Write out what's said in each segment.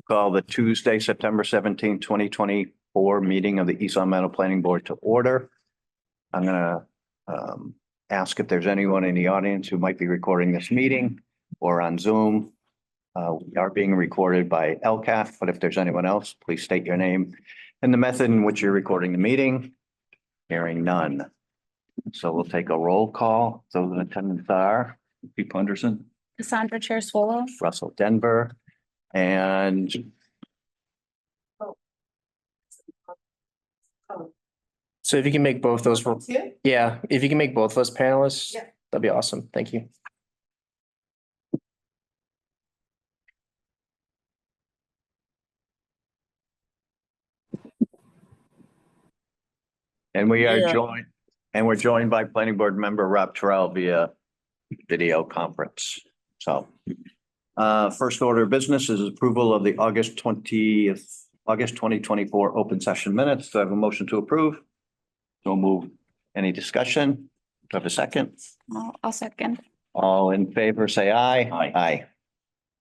Call the Tuesday, September 17, 2024 meeting of the East Long Meadow Planning Board to order. I'm gonna ask if there's anyone in the audience who might be recording this meeting or on Zoom. We are being recorded by LCAT, but if there's anyone else, please state your name and the method in which you're recording the meeting. Hearing none. So we'll take a roll call. Those in attendance are Pete Punderson. Cassandra Chair Swallow. Russell Denver and So if you can make both those, yeah, if you can make both of us panelists, Yeah. that'd be awesome. Thank you. we're joined by planning board member Rob Terrell via video conference. So first order of business is approval of the August 2024 open session minutes. Do I have a motion to approve? So move. Any discussion? Do I have a second? I'll second. All in favor, say aye. Aye.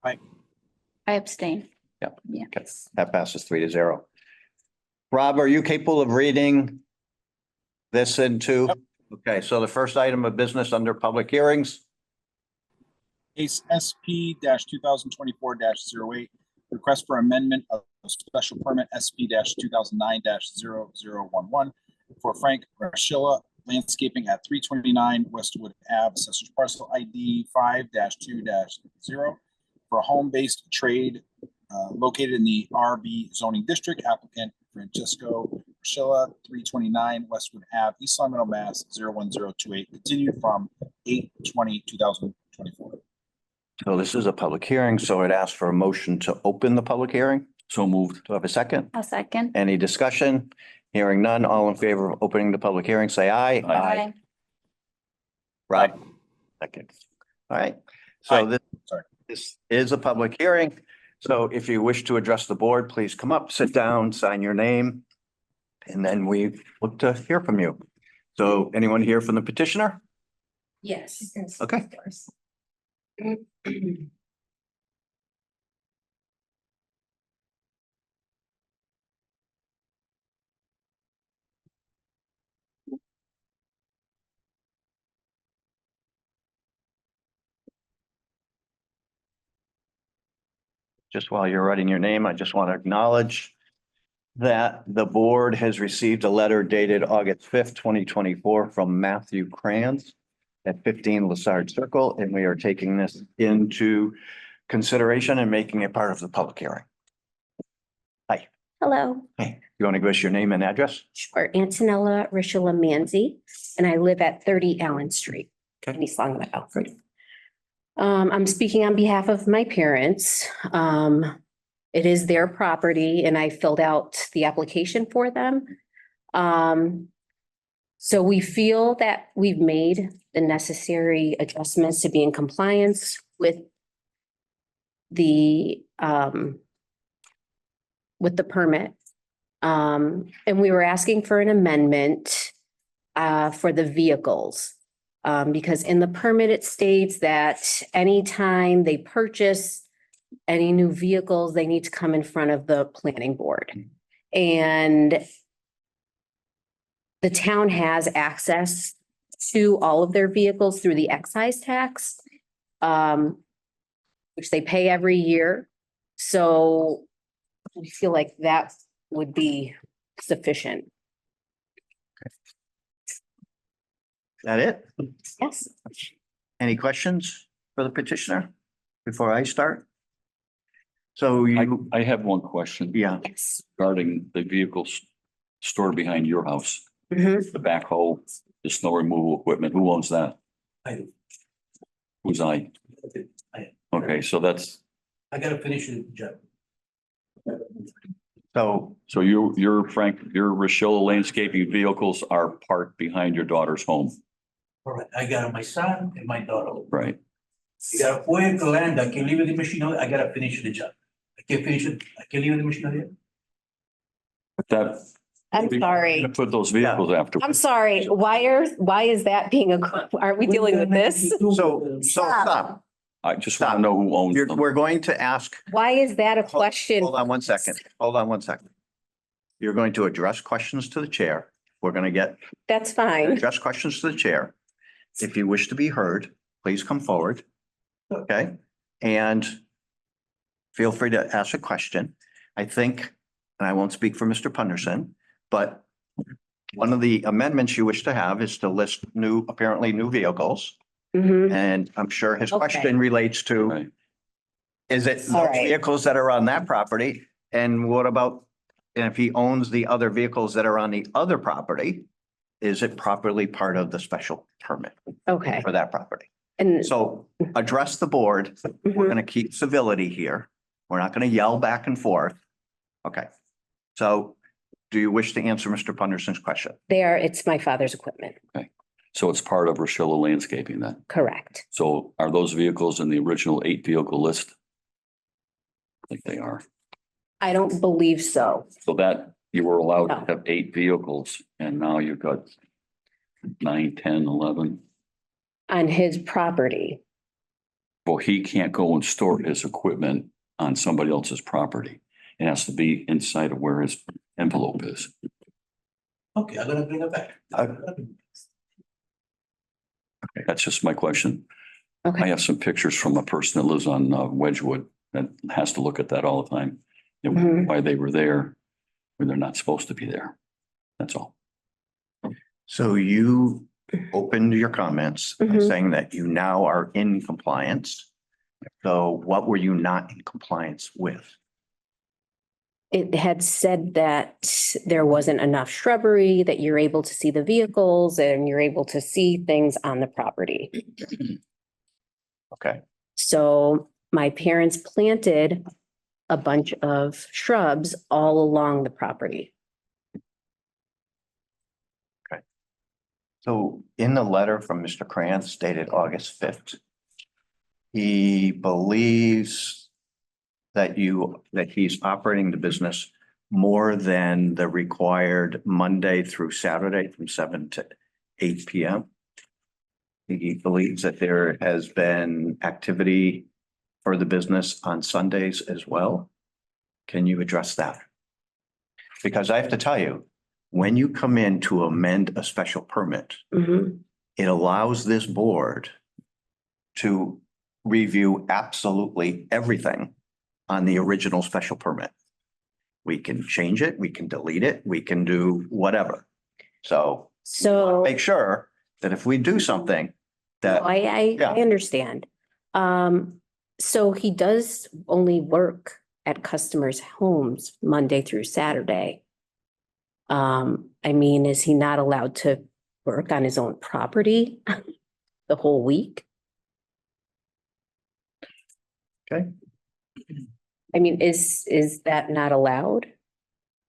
Aye. I abstain. Yep. Yeah. Okay, that passes 3-0. Rob, are you capable of reading this into? Yep. Okay, so the first item of business under public hearings. Case SP 2024-08, request for amendment of special permit SP 2009-0011 for Frank Rashilla Landscaping at 329 Westwood Ave, Assessor's Parcel ID 5-2-0 for a home-based trade located in the RB zoning district. Applicant Francisco Rashilla, 329 Westwood Ave, East Long Meadow, Mass. 01028, continued from 8/20/2024. So this is a public hearing, so it asks for a motion to open the public hearing. So moved. Do I have a second? I'll second. Any discussion? Hearing none, all in favor of opening the public hearing, say aye. Aye. Rob? Second. All right, so Aye. this, Sorry. this is a public hearing. So if you wish to address the board, please come up, sit down, sign your name. And then we look to hear from you. So anyone here from the petitioner? Yes. Okay. Just while you're writing your name, I just want to acknowledge that the board has received a letter dated August 5th, 2024 from Matthew Kranz at 15 Lassard Circle, and we are taking this into consideration and making it part of the public hearing. Hello, Hey, you want to give us your name and address? sure. Antonella Rishula Manzi, and I live at 30 Allen Street Okay. in East Long Meadow. I'm speaking on behalf of my parents. It is their property and I filled out the application for them. So we feel that we've made the necessary adjustments to be in compliance with the permit. And we were asking for an amendment for the vehicles. Because in the permit, it states that anytime they purchase any new vehicles, they need to come in front of the planning board. And the town has access to all of their vehicles through the excise tax, which they pay every year. So we feel like that would be sufficient. Is that it? Yes. Any questions for the petitioner before I start? So you, I have one question yeah, Yes. regarding the vehicles stored behind your house, Mhm. the backhoe, the snow removal equipment. Who owns that? I do. Who's I? I Okay, so that's, gotta finish the job. so so your Frank, your Rashilla landscaping vehicles are parked behind your daughter's home, All right, I got my son and my daughter. right? I gotta work the land, I can leave the machinery, I gotta finish the job. I can finish it, I can leave the machinery. But that. I'm sorry. Put those vehicles after. I'm sorry. Why is that being aren't we dealing with this? So stop. I just want to know who owns them. We're going to ask. Why is that a question? Hold on one second. Hold on one second. You're going to address questions to the chair. We're going to That's fine. address questions to the chair. If you wish to be heard, please come forward. Okay? And feel free to ask a question. I think, and I won't speak for Mr. Punderson, but one of the amendments you wish to have is to list apparently new vehicles. Mhm. And I'm sure his Okay. question relates to, Right. is it All those right. vehicles that are on that property? And what about, and if he owns the other vehicles that are on the other property, is it properly part of the special permit Okay, for that property? and So address the board. We're mhm. gonna keep civility here. We're not gonna yell back and forth. Okay. So do you wish to answer Mr. Punderson's question? It's my father's equipment, So it's part of Rochella Landscaping then. correct. So are those vehicles in the original 8 vehicle list? I think they are. I don't believe so. So that you were allowed No. to have 8 vehicles and now you've got 9, 10, 11. On his property, Well, he can't go and store his equipment on somebody else's property. It has to be inside of where his envelope is. Okay, I'm gonna bring it back. That's just my question. I okay, have some pictures from a person that lives on Wedgewood that has to look at that all the time. And Mhm. why they were there when they're not supposed to be there. That's all. So you opened your comments by Mhm. saying that you now are in compliance. So what were you not in compliance with? it had said that there wasn't enough shrubbery, that you're able to see the vehicles and you're able to see things on the property. Okay, So my parents planted a bunch of shrubs all along the property. so in the letter from Mr. Krantz dated August 5th, he believes that he's operating the business more than the required Monday through Saturday from 7 to 8 PM. He believes that there has been activity for the business on Sundays as well. Can you address that? Because I have to tell you, when you come in to amend a special permit, Mhm. it allows this board to review absolutely everything on the original special permit. We can change it, we can delete it, we can do whatever. So So. make sure that if we do something that, I Yeah. understand. So he does only work at customers' homes Monday through Saturday. I mean, is he not allowed to work on his own property the whole week? okay, I mean, is that not allowed?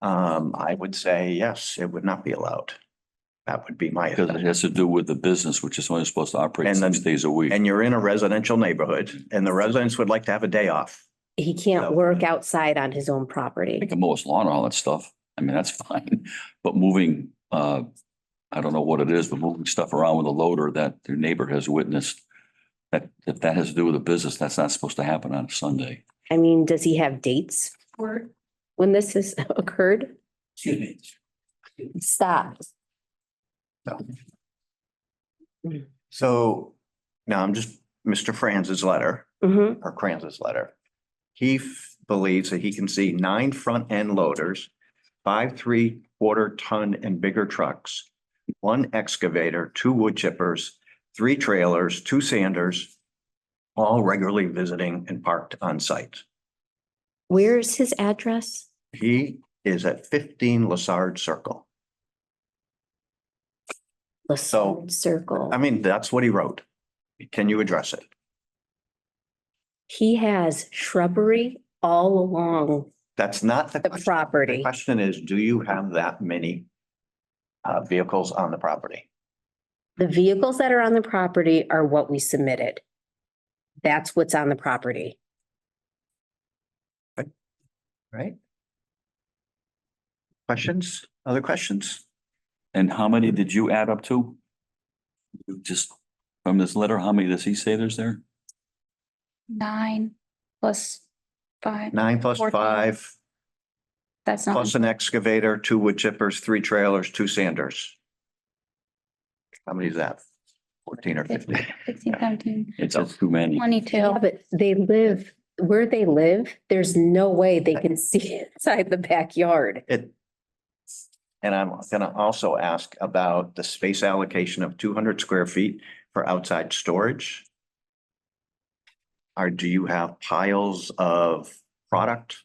I would say, yes, it would not be allowed. That would be my Because it opinion. has to do with the business, which is only supposed to operate And then- 6 days a week. And you're in a residential neighborhood and the residents would like to have a day off. He can't No. work outside on his own property. They can mow his lawn and all that stuff. I mean, that's fine. But moving, I don't know what it is, but moving stuff around with a loader that your neighbor has witnessed, that if that has to do with a business, that's not supposed to happen on a Sunday. I mean, does he have dates for when this has occurred? Excuse me. Stop. So now I'm just, Mr. Franz's letter, Mhm. or Kranz's letter. He believes that he can see 9 front end loaders, 5 3/4 ton and bigger trucks, 1 excavator, 2 wood chippers, 3 trailers, 2 sanders, all regularly visiting and parked on site. Where's his address? He is at 15 Lassard Circle. LaSalle Circle. I mean, that's what he wrote. Can you address it? He has shrubbery all along That's not the the question. The property. question is, do you have that many vehicles on the property? The vehicles that are on the property are what we submitted. That's what's on the property. Right? Questions? Other questions? And how many did you add up to? Just from this letter, how many does he say there's there? 9 plus 5. 9 plus 14. 5, That's not, plus an excavator, 2 wood chippers, 3 trailers, 2 sanders. How many is that? 14 or 15? 16, 17, It's just too many. 22. Yeah, but they live, where they live, there's no way they can see inside the backyard. And I'm gonna also ask about the space allocation of 200 square feet for outside storage. Do you have piles of product,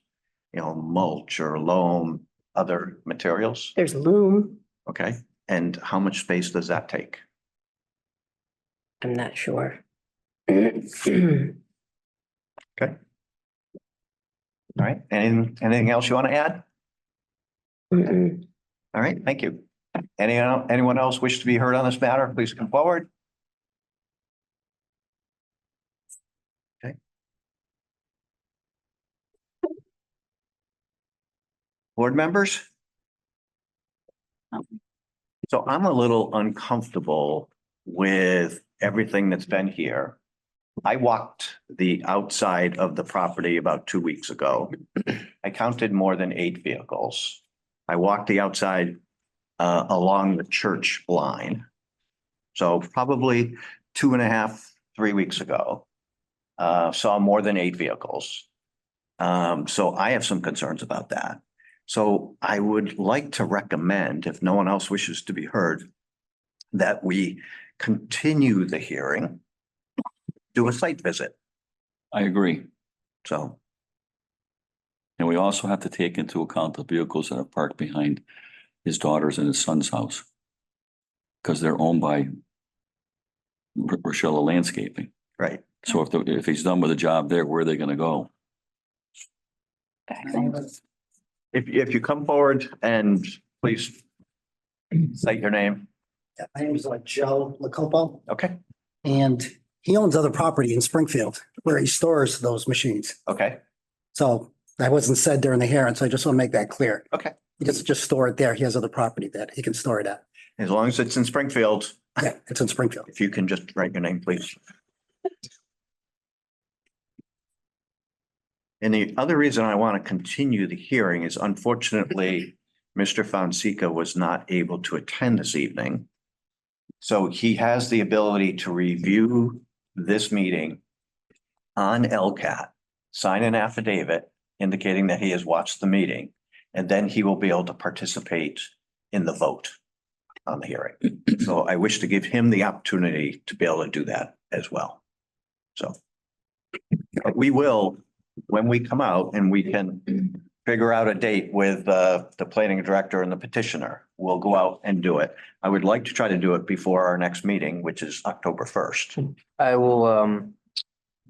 mulch or loam, other materials? There's loom. Okay, and how much space does that take? I'm not sure. Okay. All right, anything else you want to add? Mm-mm. All right, thank you. Anyone else wish to be heard on this matter, please come forward. Okay. Board members? So I'm a little uncomfortable with everything that's been here. I walked the outside of the property about 2 weeks ago. I counted more than 8 vehicles. I walked the outside along the church line. So probably 2.5, 3 weeks ago, saw more than 8 vehicles. So I have some concerns about that. So I would like to recommend, if no one else wishes to be heard, that we continue the hearing, do a site visit. I agree. So, And we also have to take into account the vehicles that are parked behind his daughter's and his son's house. Because they're owned by Rochella Landscaping. right. So if he's done with the job there, where are they gonna go? If you come forward and please state your name. Yeah, my name is Joe Lacopo, Okay, and he owns other property in Springfield where he stores those machines. okay, So that wasn't said during the hearing, so I just want to make that clear. okay. He doesn't just store it there. He has other property that he can store it at. As long as it's in Springfield, Yeah, it's in Springfield. if you can just write your name, please. And the other reason I want to continue the hearing is unfortunately, Mr. Fonseca was not able to attend this evening. So he has the ability to review this meeting on LCAT, sign an affidavit indicating that he has watched the meeting, and then he will be able to participate in the vote on the hearing. So I wish to give him the opportunity to be able to do that as well. So but we will, when we come out and we can figure out a date with the planning director and the petitioner, we'll go out and do it. I would like to try to do it before our next meeting, which is October 1st. I will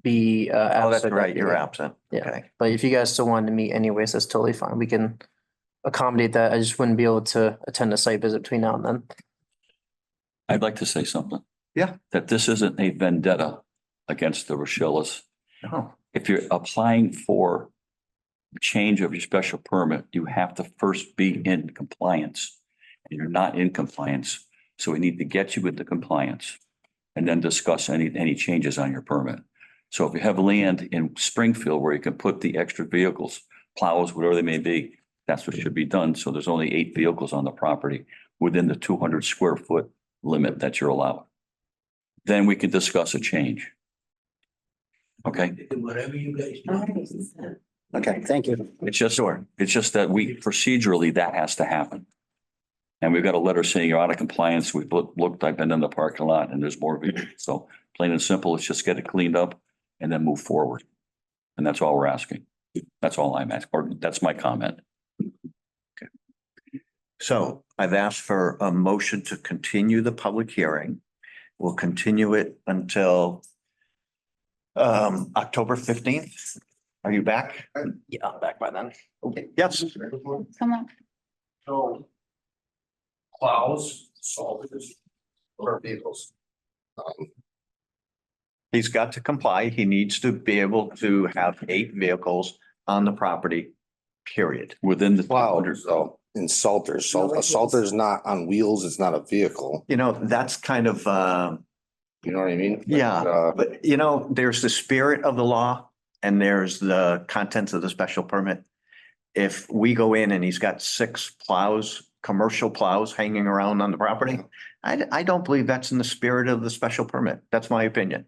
be Oh, that's absent. right, you're absent. Yeah. Okay, But if you guys still wanted to meet anyways, that's totally fine. We can accommodate that. I just wouldn't be able to attend a site visit between now and then. I'd like to say something. Yeah. That this isn't a vendetta against the Rochellas. no, If you're applying for change of your special permit, you have to first be in compliance. And you're not in compliance, so we need to get you into compliance and then discuss any changes on your permit. So if you have land in Springfield where you can put the extra vehicles, plows, whatever they may be, that's what should be done. So there's only 8 vehicles on the property within the 200 square foot limit that you're allowed. Then we can discuss a change. Okay? Whatever you guys do. Okay, thank you. It's just, that we procedurally, that has to happen. And we've got a letter saying you're out of compliance. We've looked, I've been in the parking lot and there's more vehicles. So plain and simple, let's just get it cleaned up and then move forward. And that's all we're asking. That's all I'm asking, or that's my comment. so I've asked for a motion to continue the public hearing. We'll continue it until October 15th. Are you back? Yeah, I'm back by then. Yes. Come on. So plows, salters, or vehicles. He's got to comply. He needs to be able to have 8 vehicles on the property, period. Within the. Plows though, and salters. So a salter's not on wheels, it's not a vehicle. That's kind of You know what I mean? Yeah, Uh, but you know, there's the spirit of the law and there's the contents of the special permit. If we go in and he's got 6 plows, commercial plows hanging around on the property, I don't believe that's in the spirit of the special permit. That's my opinion.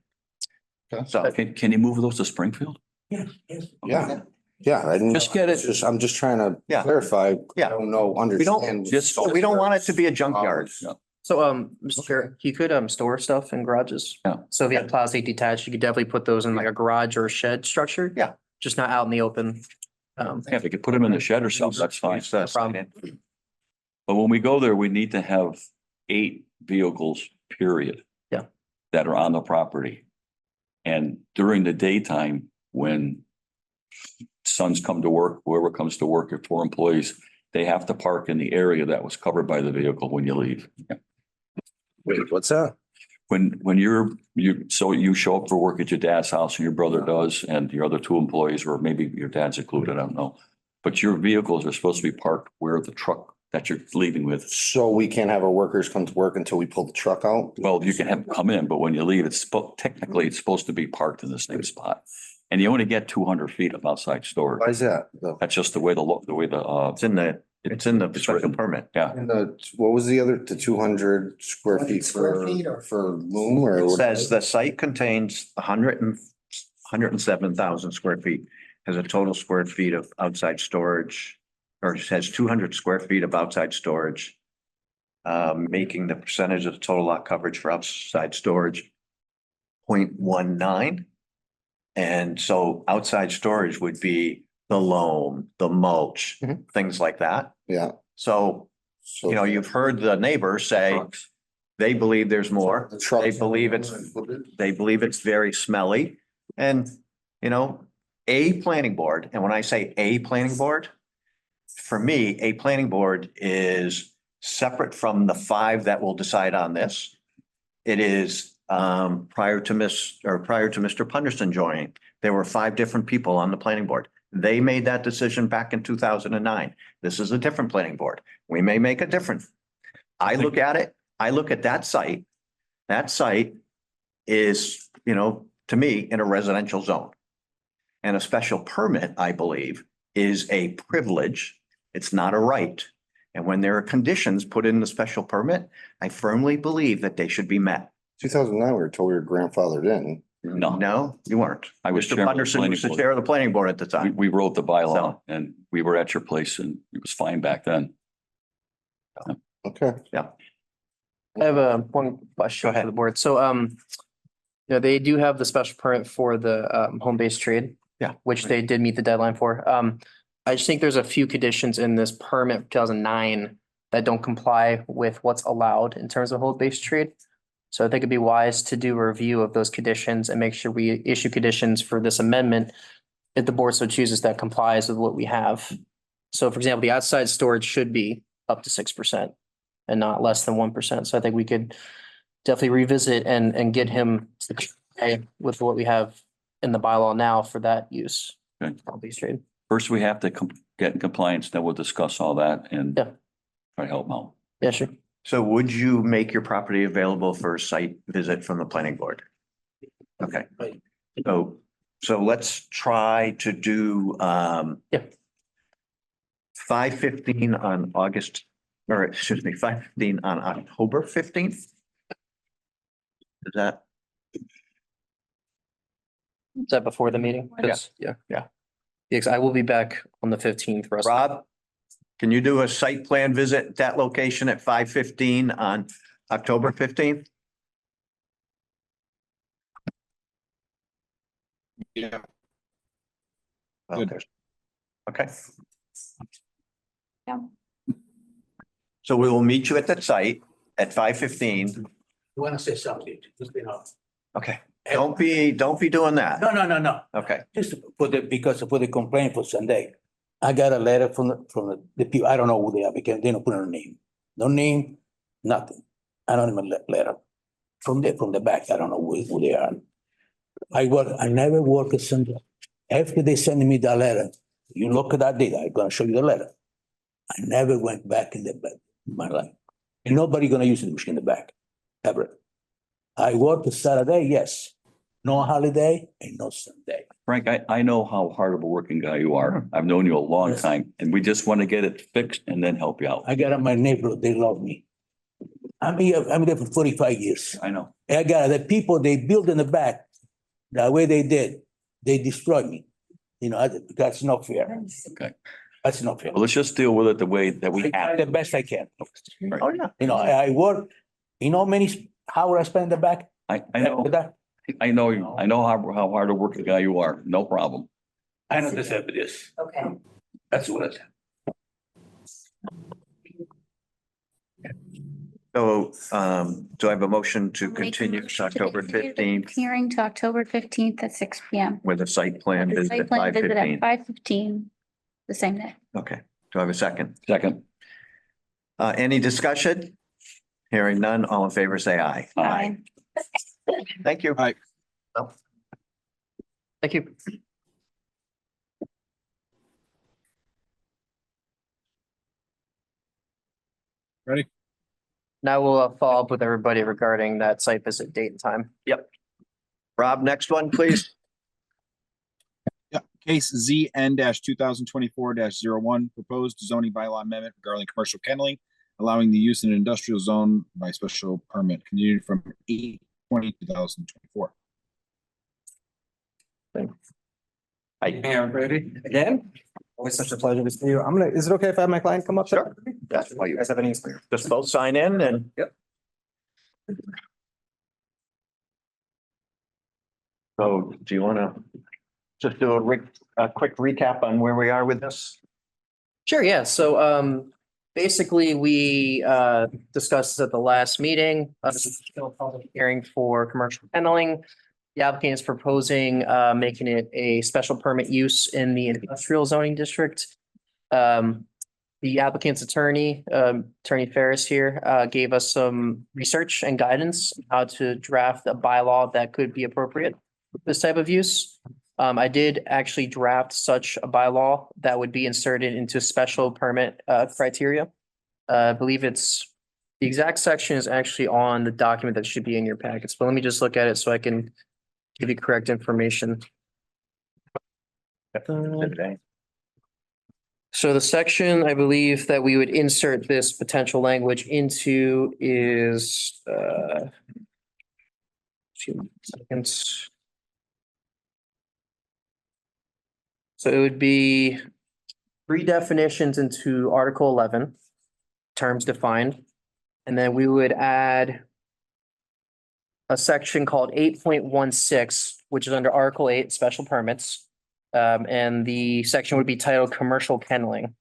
Okay. So, Can you move those to Springfield? Yes, yes. yeah, yeah. I didn't- Just get it. I'm just trying to Yeah. clarify. Yeah. I don't know, understand. Just- we don't want it to be a junkyard. Yeah. So, Mr. Chair, you could, store stuff in garages. Yeah. So if you have plastic detached, you could definitely put those in like a garage or a shed structure. Yeah. Just not out in the open. Yeah, if you could put them in the shed or something, that's fine. It's, uh, problem. But when we go there, we need to have 8 vehicles, period. Yeah. That are on the property. And during the daytime, when sons come to work, whoever comes to work, if 4 employees, they have to park in the area that was covered by the vehicle when you leave. Wait, what's that? When so you show up for work at your dad's house and your brother does, and your other 2 employees, or maybe your dad's included, I don't know. But your vehicles are supposed to be parked where the truck that you're leaving with. So we can't have our workers come to work until we pull the truck out? Well, you can have them come in, but when you leave, technically it's supposed to be parked in the same spot. And you only get 200 feet of outside storage. Why is that? The- That's just the way It's in the special written. permit. Yeah, And what was the other, the 200 square feet Square feet or- for loom or? It what? says the site contains 107,000 square feet, has a total square feet of outside storage, or it has 200 square feet of outside storage, making the percentage of the total lot coverage for outside storage 0.19. And so outside storage would be the loam, the mulch, Mhm. things like that. Yeah. So, So. you know, you've heard the neighbors say trucks. they believe there's more. The trucks- They believe they believe it's very smelly. And, you know, a planning board, and when I say a planning board, for me, a planning board is separate from the 5 that will decide on this. It is prior to Mr. Punderson joining, there were 5 different people on the planning board. They made that decision back in 2009. This is a different planning board. We may make a different. I look at it, I look at that site. That site is, you know, to me, in a residential zone. And a special permit, I believe, is a privilege. It's not a right. And when there are conditions put in the special permit, I firmly believe that they should be met. 2009, we were told we were grandfathered in. No, No, you weren't. I was Mr. chairman of the Punderson planning was the board. chair of the planning board at the we, time. we wrote the bylaw So- and we were at your place and it was fine back then. Okay. I have one question for the board. So, they do have the special permit for the, home-based trade. Yeah. Which they did meet the deadline for. I just think there's a few conditions in this permit 2009 that don't comply with what's allowed in terms of home-based trade. So I think it'd be wise to do a review of those conditions and make sure we issue conditions for this amendment if the board so chooses that complies with what we have. So for example, the outside storage should be up to 6% and not less than 1%. So I think we could definitely revisit and get him to comply with what we have in the bylaw now for that use. Okay. Home-based trade. First, we have to get in compliance, then we'll discuss all that and Yeah. try to help them out. Yeah, sure. So would you make your property available for a site visit from the planning board? Okay. So let's try to do Yeah. 5:15 on August, or excuse me, 5:15 on October 15th? Is that, Is that before the meeting? 'Cause- Yeah. Yeah. Yes, I will be back on the 15th. Rob? Can you do a site plan visit at that location at 5:15 on October 15th? Yeah. Okay. Okay. Yeah. So we will meet you at that site at 5:15. You wanna say something, just, Okay, don't be doing that. No. Okay, Just for the complaint for Sunday. I got a letter from the people, I don't know who they are because they don't put a name. No name, nothing. Anonymous letter. From the back, I don't know who they are. I never work a Sunday. After they send me the letter, you look at that date, I'm gonna show you the letter. I never went back in the back in my life. And nobody gonna use the machine in the back, ever. I work a Saturday, yes. No holiday and no Sunday. Frank, I know how hard of a working guy you are. I've known you a long Yes. time and we just want to get it fixed and then help you out. I got my neighborhood, they love me. I'm there for 45 years. I know. I got the people they built in the back, the way they did, they destroyed me. You know, that's not fair. Okay. That's not fair. Well, let's just deal with it the way that we I try have. the best I can. Right. Oh, yeah. You know, I work, you know, how many hours I spend in the back? I know, I know, I know how hard a working guy you are. No problem. I don't deserve this. Okay. That's what it is. So, do I have a motion to Make a continue motion to to October continue the 15th Hearing to October 15th at 6 P.M. with a site plan The visit site at plan visit at 5:15? 5:15, the same day. Okay, do I have a second? Second. Any discussion? Hearing none, all in favor, say aye. Aye. Thank you. Aye. Thank you. Ready? Now we'll follow up with everybody regarding that site visit date and time. Rob, next one, please. Yeah, case ZN 2024-01, proposed zoning bylaw amendment regarding commercial kenneling, allowing the use in an industrial zone by special permit continued from 8/20/2024. Ready again? Always such a pleasure to see you. is it okay if I have my client come up? Sure. That's why you guys have any. Just both sign in and. Yep. So do you want to just do a quick recap on where we are with this? Sure, yeah. So basically, we discussed this at the last meeting. Still a public hearing for commercial kenneling. The applicant is proposing making it a special permit use in the industrial zoning district. The applicant's attorney, Attorney Ferris here, gave us some research and guidance on how to draft a bylaw that could be appropriate for this type of use. I did actually draft such a bylaw that would be inserted into special permit criteria. I believe the exact section is actually on the document that should be in your packets, but let me just look at it so I can give you correct information. So the section I believe that we would insert this potential language into is few seconds. So it would be three definitions into Article 11, terms defined. And then we would add a section called 8.16, which is under Article 8, special permits. And the section would be titled Commercial Kenneling.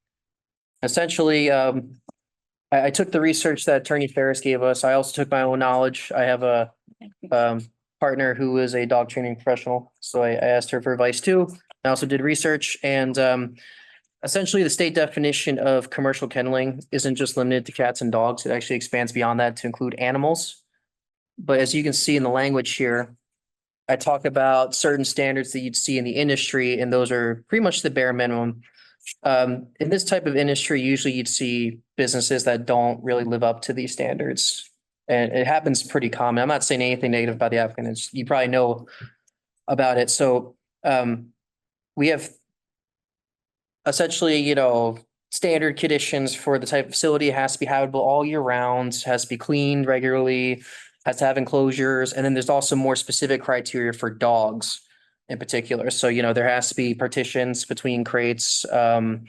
Essentially, I took the research that Attorney Ferris gave us. I also took my own knowledge. I have a partner who is a dog training professional, so I asked her for advice too. I also did research, and essentially the state definition of commercial kenneling isn't just limited to cats and dogs. It actually expands beyond that to include animals. But as you can see in the language here, I talk about certain standards that you'd see in the industry, and those are pretty much the bare minimum. In this type of industry, usually you'd see businesses that don't really live up to these standards. And it happens pretty common. I'm not saying anything negative about the applicant. You probably know about it. So we have essentially, standard conditions for the type of facility. It has to be habitable all year round, has to be cleaned regularly, has to have enclosures. And then there's also more specific criteria for dogs in particular. So, there has to be partitions between crates. There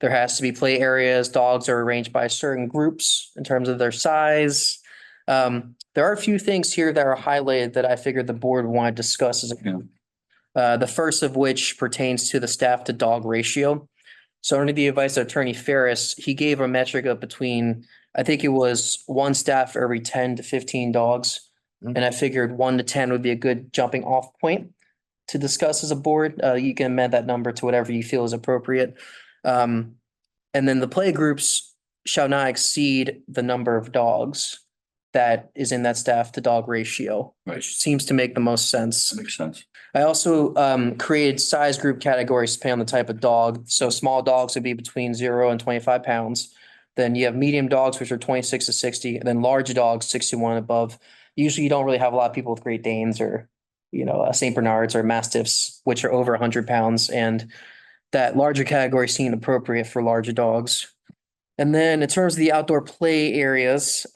has to be play areas. Dogs are arranged by certain groups in terms of their size. There are a few things here that are highlighted that I figured the board would want to discuss as a group. The first of which pertains to the staff to dog ratio. So under the advice of Attorney Ferris, he gave a metric of between, I think it was one staff for every 10 to 15 dogs. And I figured 1 to 10 would be a good jumping off point to discuss as a board. You can amend that number to whatever you feel is appropriate. And then the play groups shall not exceed the number of dogs that is in that staff to dog ratio, which seems to make the most sense. That makes sense. I also created size group categories depending on the type of dog. So small dogs would be between 0 and 25 pounds. Then you have medium dogs, which are 26 to 60, and then large dogs, 61 and above. usually you don't really have a lot of people with Great Danes or, Saint Bernards or Mastiffs, which are over 100 pounds, and that larger category seemed appropriate for larger dogs. And then in terms of the outdoor play areas,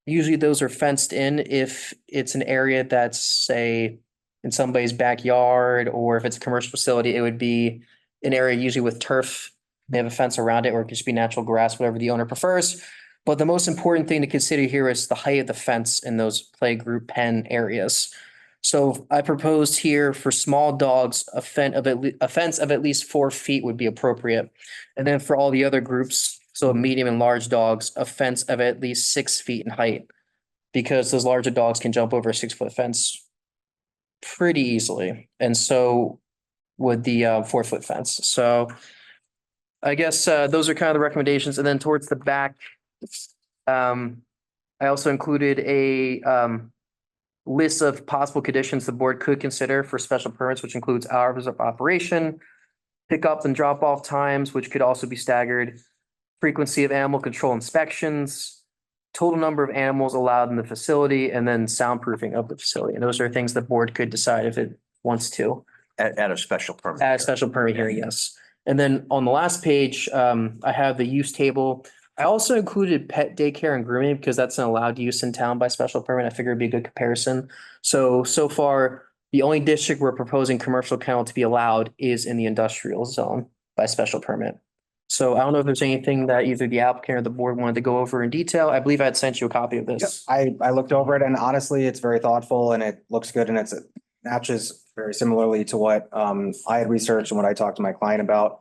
usually those are fenced in if it's an area that's, say, in somebody's backyard, or if it's a commercial facility, it would be an area usually with turf. They have a fence around it, or it could just be natural grass, whatever the owner prefers. But the most important thing to consider here is the height of the fence in those play group pen areas. So I proposed here for small dogs, a fence of at least 4 feet would be appropriate. And then for all the other groups, so medium and large dogs, a fence of at least 6 feet in height. Because those larger dogs can jump over a 6-foot fence pretty easily. And so would the 4-foot fence. So I guess those are kind of the recommendations. And then towards the back, I also included a list of possible conditions the board could consider for special permits, which includes hours of operation, pickup and drop off times, which could also be staggered, frequency of animal control inspections, total number of animals allowed in the facility, and then soundproofing of the facility. And those are things the board could decide if it wants to. At a special permit. At a special permit hearing, yes. And then on the last page, I have the use table. I also included pet daycare and grooming because that's an allowed use in town by special permit. I figured it'd be a good comparison. So far, the only district we're proposing commercial kennel to be allowed is in the industrial zone by special permit. So I don't know if there's anything that either the applicant or the board wanted to go over in detail. I believe I had sent you a copy of this. I looked over it and honestly, it's very thoughtful and it looks good and it matches very similarly to what I had researched and what I talked to my client about.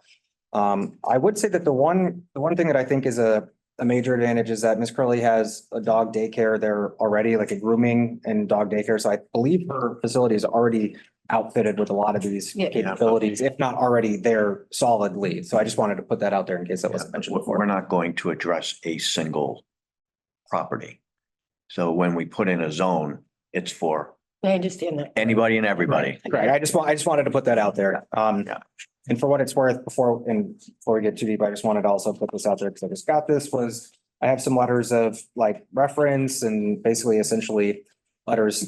I would say that the one thing that I think is a major advantage is that Miss Curley has a dog daycare there already, like a grooming and dog daycare. So I believe her facility is already outfitted with a lot of these capabilities, if not already there solidly. So I just wanted to put that out there in case that wasn't mentioned before. We're not going to address a single property. So when we put in a zone, it's for I understand that. anybody and everybody. Right. I just wanted to put that out there. And for what it's worth, before we get too deep, I just wanted to also put this out there because I just got this I have some letters of like reference and basically essentially letters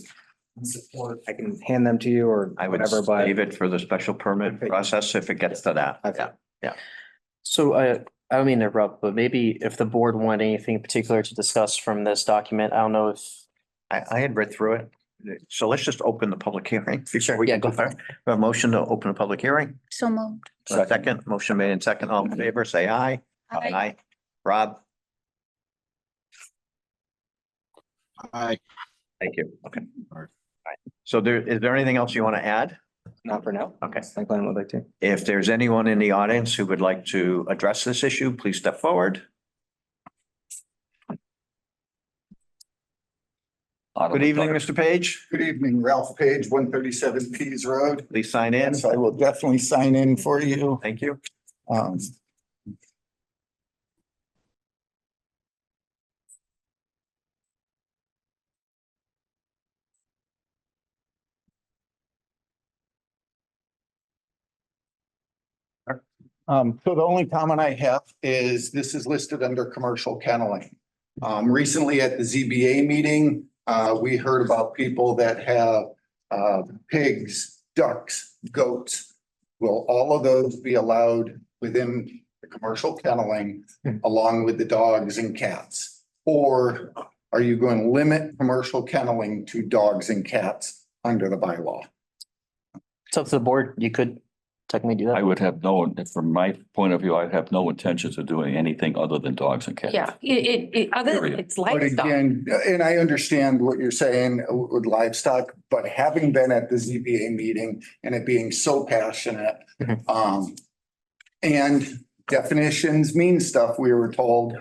of support. I can hand them to you or I would whatever, but save it for the special permit process if it gets to that. Okay. So I don't mean to interrupt, but maybe if the board wanted anything particular to discuss from this document, I don't know if. I had read through it. So let's just open the public hearing. Sure, yeah, go for it. We have a motion to open a public hearing. So moved. Second, motion made in second. All in favor, say aye. Aye. Rob? Aye. Thank you. Okay. All right. So is there anything else you want to add? not for now. Okay. My client would like to. If there's anyone in the audience who would like to address this issue, please step forward. Good evening, Mr. Page. Good evening, Ralph Page, 137 Pease Road. Please sign in. Yes, I will definitely sign in for you. Thank you. So the only comment I have is this is listed under commercial kenneling. Recently at the ZBA meeting, we heard about people that have pigs, ducks, goats. Will all of those be allowed within the commercial kenneling along with the dogs and cats? Or are you going to limit commercial kenneling to dogs and cats under the bylaw? It's up to the board. You could technically do that. I would have from my point of view, I'd have no intentions of doing anything other than dogs and cats. Yeah, it's But livestock. again, and I understand what you're saying with livestock, but having been at the ZBA meeting and it being so passionate, and definitions mean stuff, we were told,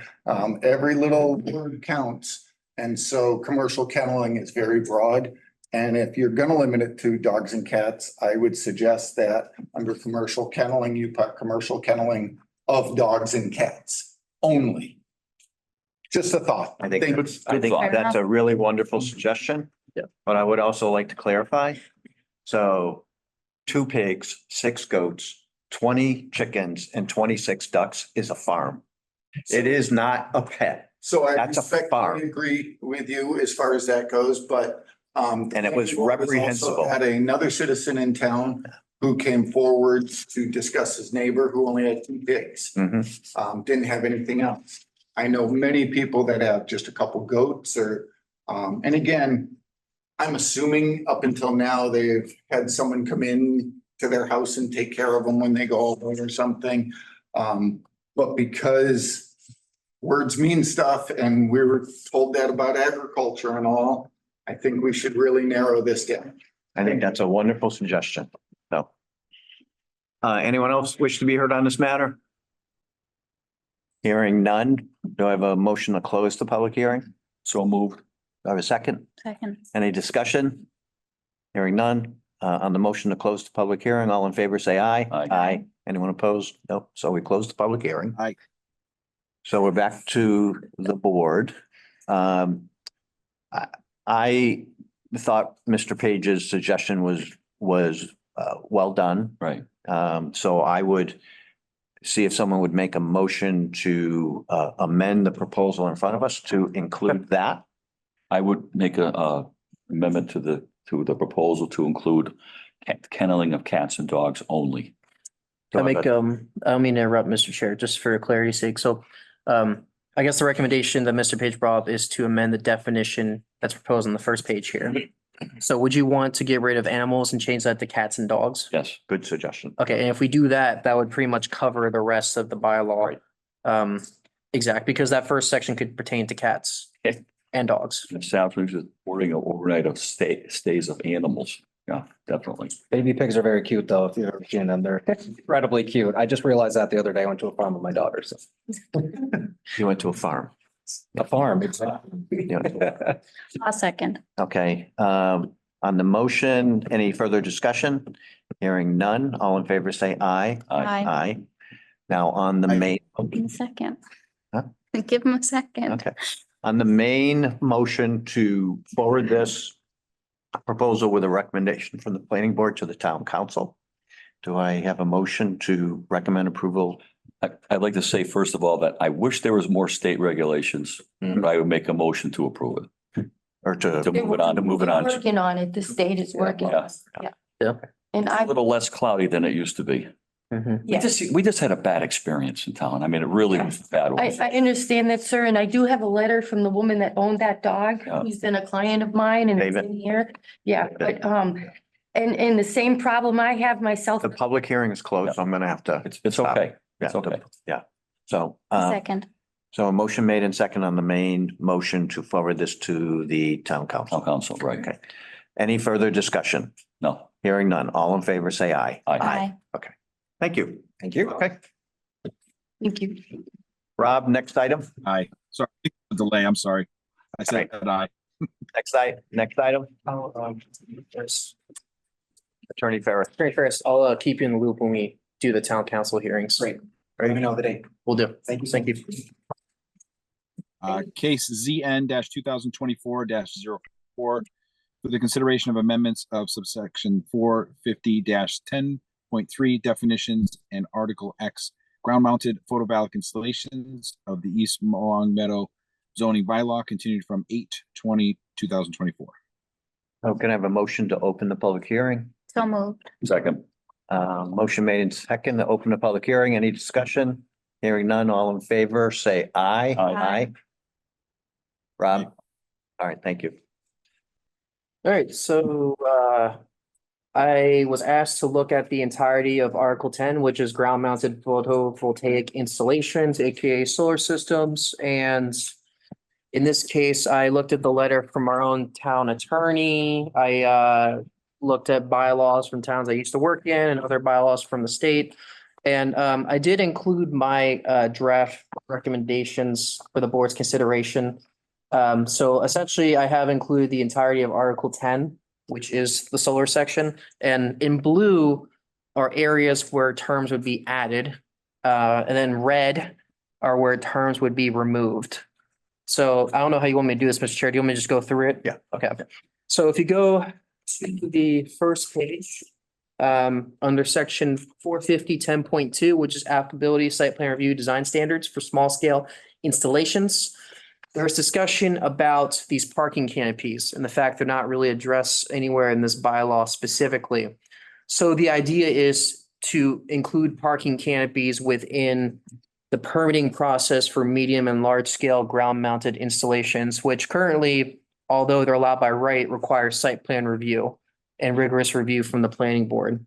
every little word counts. And so commercial kenneling is very broad. And if you're gonna limit it to dogs and cats, I would suggest that under commercial kenneling, you put commercial kenneling of dogs and cats only. Just a thought. I think thought. that's a really wonderful suggestion. Yeah. But I would also like to clarify. So 2 pigs, 6 goats, 20 chickens and 26 ducks is a farm. It is not a pet. So I That's a respectfully farm. agree with you as far as that goes, but. And it was also reprehensible. Had another citizen in town who came forward to discuss his neighbor who only had 2 pigs. Didn't have anything else. I know many people that have just a couple goats or, and again, I'm assuming up until now, they've had someone come in to their house and take care of them when they go over or something. But because words mean stuff and we were told that about agriculture and all, I think we should really narrow this down. I think that's a wonderful suggestion. So. Anyone else wish to be heard on this matter? Hearing none. Do I have a motion to close the public hearing? So moved. Do I have a second? Second. Any discussion? Hearing none. On the motion to close the public hearing, all in favor, say aye. Aye. Aye. Anyone opposed? Nope. So we close the public hearing. Aye. So we're back to the board. I thought Mr. Page's suggestion was well done. Right. So I would see if someone would make a motion to amend the proposal in front of us to include that. I would make a amendment to the proposal to include kenneling of cats and dogs only. I make, I don't mean to interrupt, Mr. Chair, just for clarity's sake. So, I guess the recommendation that Mr. Page brought up is to amend the definition that's proposed on the first page here. So would you want to get rid of animals and change that to cats and dogs? Yes. Good suggestion. Okay, and if we do that, that would pretty much cover the rest of the bylaw. Exact, because that first section could pertain to cats Okay. and dogs. Establishing the boarding of overnight of stays of animals. Yeah, definitely. Baby pigs are very cute though, if you've ever seen them. They're incredibly cute. I just realized that the other day. I went to a farm with my daughter, so. You went to a farm. A farm, exactly. Yeah. I'll second. Okay, on the motion, any further discussion? Hearing none, all in favor, say aye. Aye. Aye. Now on the main, Give him a second. Huh? Give him a second. okay, on the main motion to forward this proposal with a recommendation from the planning board to the town council. Do I have a motion to recommend approval? I'd like to say, first of all, that I wish there was more state regulations, but I would make a motion to approve it, Or to to, move it on, to move it on. Working on it, the state is working. Yeah. Yeah. Yeah. And A I, little less cloudy than it used to be. Mhm. We just had a bad experience in town. I mean, it really was a bad. one. I understand that, sir, and I do have a letter from the woman that owned that dog, Yeah. who's been a client of mine and it's David. in here. Yeah, but, and the same problem I have myself. the public hearing is closed, so I'm gonna have to. It's okay. It's Yeah, okay. Yeah, so, Second. so a motion made and second on the main motion to forward this to the town council. Town council, right? Okay. Any further discussion? No. Hearing none. All in favor, say aye. Aye. Thank you. Thank you. Okay. Thank you. Rob, next item? Aye. Sorry, the delay. I'm sorry. I said aye. Next item, Yes. Attorney Ferris. Great, first, I'll keep you in the loop when we do the town council hearings. Great. Let me know the date. Will do. Thank you. Thank you. Case ZN 2024 4 for the consideration of amendments of subsection 450 10.3 definitions and Article X ground mounted photovoltaic installations of the East Long Meadow zoning bylaw continued from 8/20/2024. Oh, can I have a motion to open the public hearing? So moved. Second. Motion made in second to open the public hearing. Any discussion? Hearing none, all in favor, say aye. Aye. Rob? All right, thank you. All right, so I was asked to look at the entirety of Article 10, which is ground mounted photovoltaic installations, AKA solar systems. And in this case, I looked at the letter from our own town attorney. I looked at bylaws from towns I used to work in and other bylaws from the state. And I did include my draft recommendations for the board's consideration. So essentially, I have included the entirety of Article 10, which is the solar section. And in blue are areas where terms would be added. And then red are where terms would be removed. So I don't know how you want me to do this, Mr. Chair. Do you want me to just go through it? Yeah. Okay. So if you go to the first page, under section 450 10.2, which is applicability site plan review design standards for small scale installations. There's discussion about these parking canopies and the fact they're not really addressed anywhere in this bylaw specifically. So the idea is to include parking canopies within the permitting process for medium and large scale ground mounted installations, which currently, although they're allowed by right, require site plan review and rigorous review from the planning board.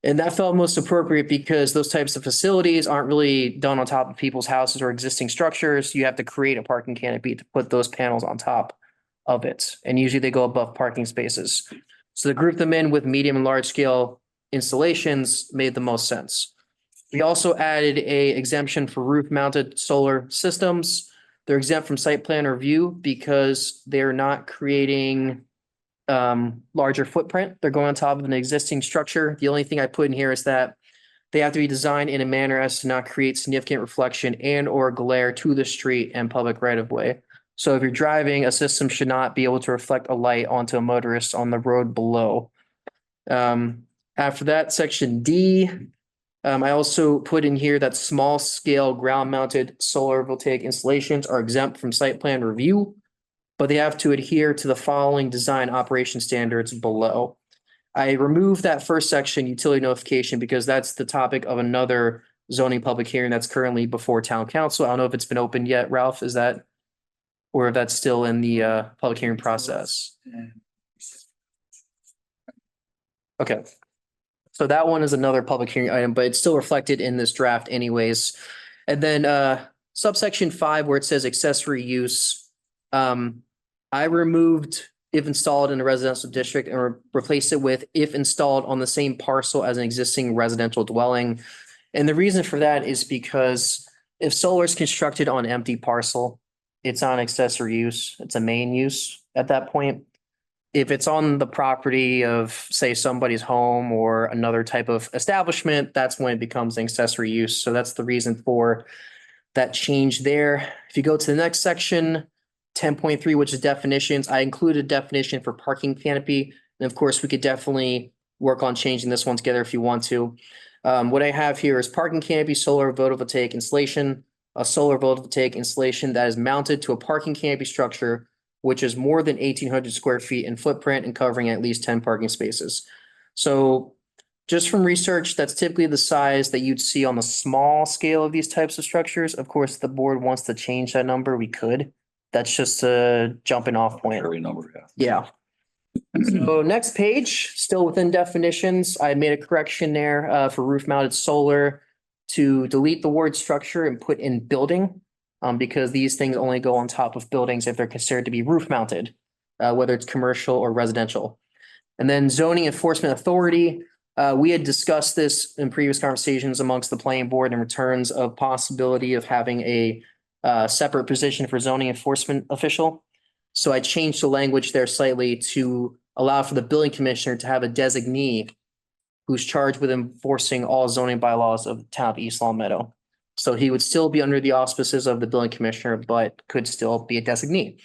And that felt most appropriate because those types of facilities aren't really done on top of people's houses or existing structures. You have to create a parking canopy to put those panels on top of it. And usually they go above parking spaces. So to group them in with medium and large scale installations made the most sense. We also added a exemption for roof mounted solar systems. They're exempt from site plan review because they're not creating larger footprint. They're going on top of an existing structure. The only thing I put in here is that they have to be designed in a manner as to not create significant reflection and or glare to the street and public right of way. So if you're driving, a system should not be able to reflect a light onto a motorist on the road below. After that, section D, I also put in here that small scale ground mounted solar voltaic installations are exempt from site plan review, but they have to adhere to the following design operation standards below. I removed that first section, utility notification, because that's the topic of another zoning public hearing that's currently before town council. I don't know if it's been opened yet, Ralph, is that, or if that's still in the public hearing process? Okay. So that one is another public hearing item, but it's still reflected in this draft anyways. And then subsection 5, where it says accessory use, I removed if installed in a residential district and replaced it with if installed on the same parcel as an existing residential dwelling. And the reason for that is because if solar is constructed on an empty parcel, it's not accessory use, it's a main use at that point. If it's on the property of, say, somebody's home or another type of establishment, that's when it becomes an accessory use. So that's the reason for that change there. If you go to the next section, 10.3, which is definitions, I included a definition for parking canopy. And of course, we could definitely work on changing this one together if you want to. What I have here is parking canopy, solar photovoltaic installation, a solar photovoltaic installation that is mounted to a parking canopy structure, which is more than 1,800 square feet in footprint and covering at least 10 parking spaces. So just from research, that's typically the size that you'd see on the small scale of these types of structures. Of course, if the board wants to change that number, we could. That's just a jumping off point. Very number, yeah. Yeah. So next page, still within definitions, I made a correction there for roof mounted solar to delete the word structure and put in building. Because these things only go on top of buildings if they're considered to be roof mounted, whether it's commercial or residential. And then zoning enforcement authority, we had discussed this in previous conversations amongst the planning board in returns of possibility of having a separate position for zoning enforcement official. So I changed the language there slightly to allow for the building commissioner to have a designee who's charged with enforcing all zoning bylaws of the town of East Long Meadow. So he would still be under the auspices of the building commissioner, but could still be a designee.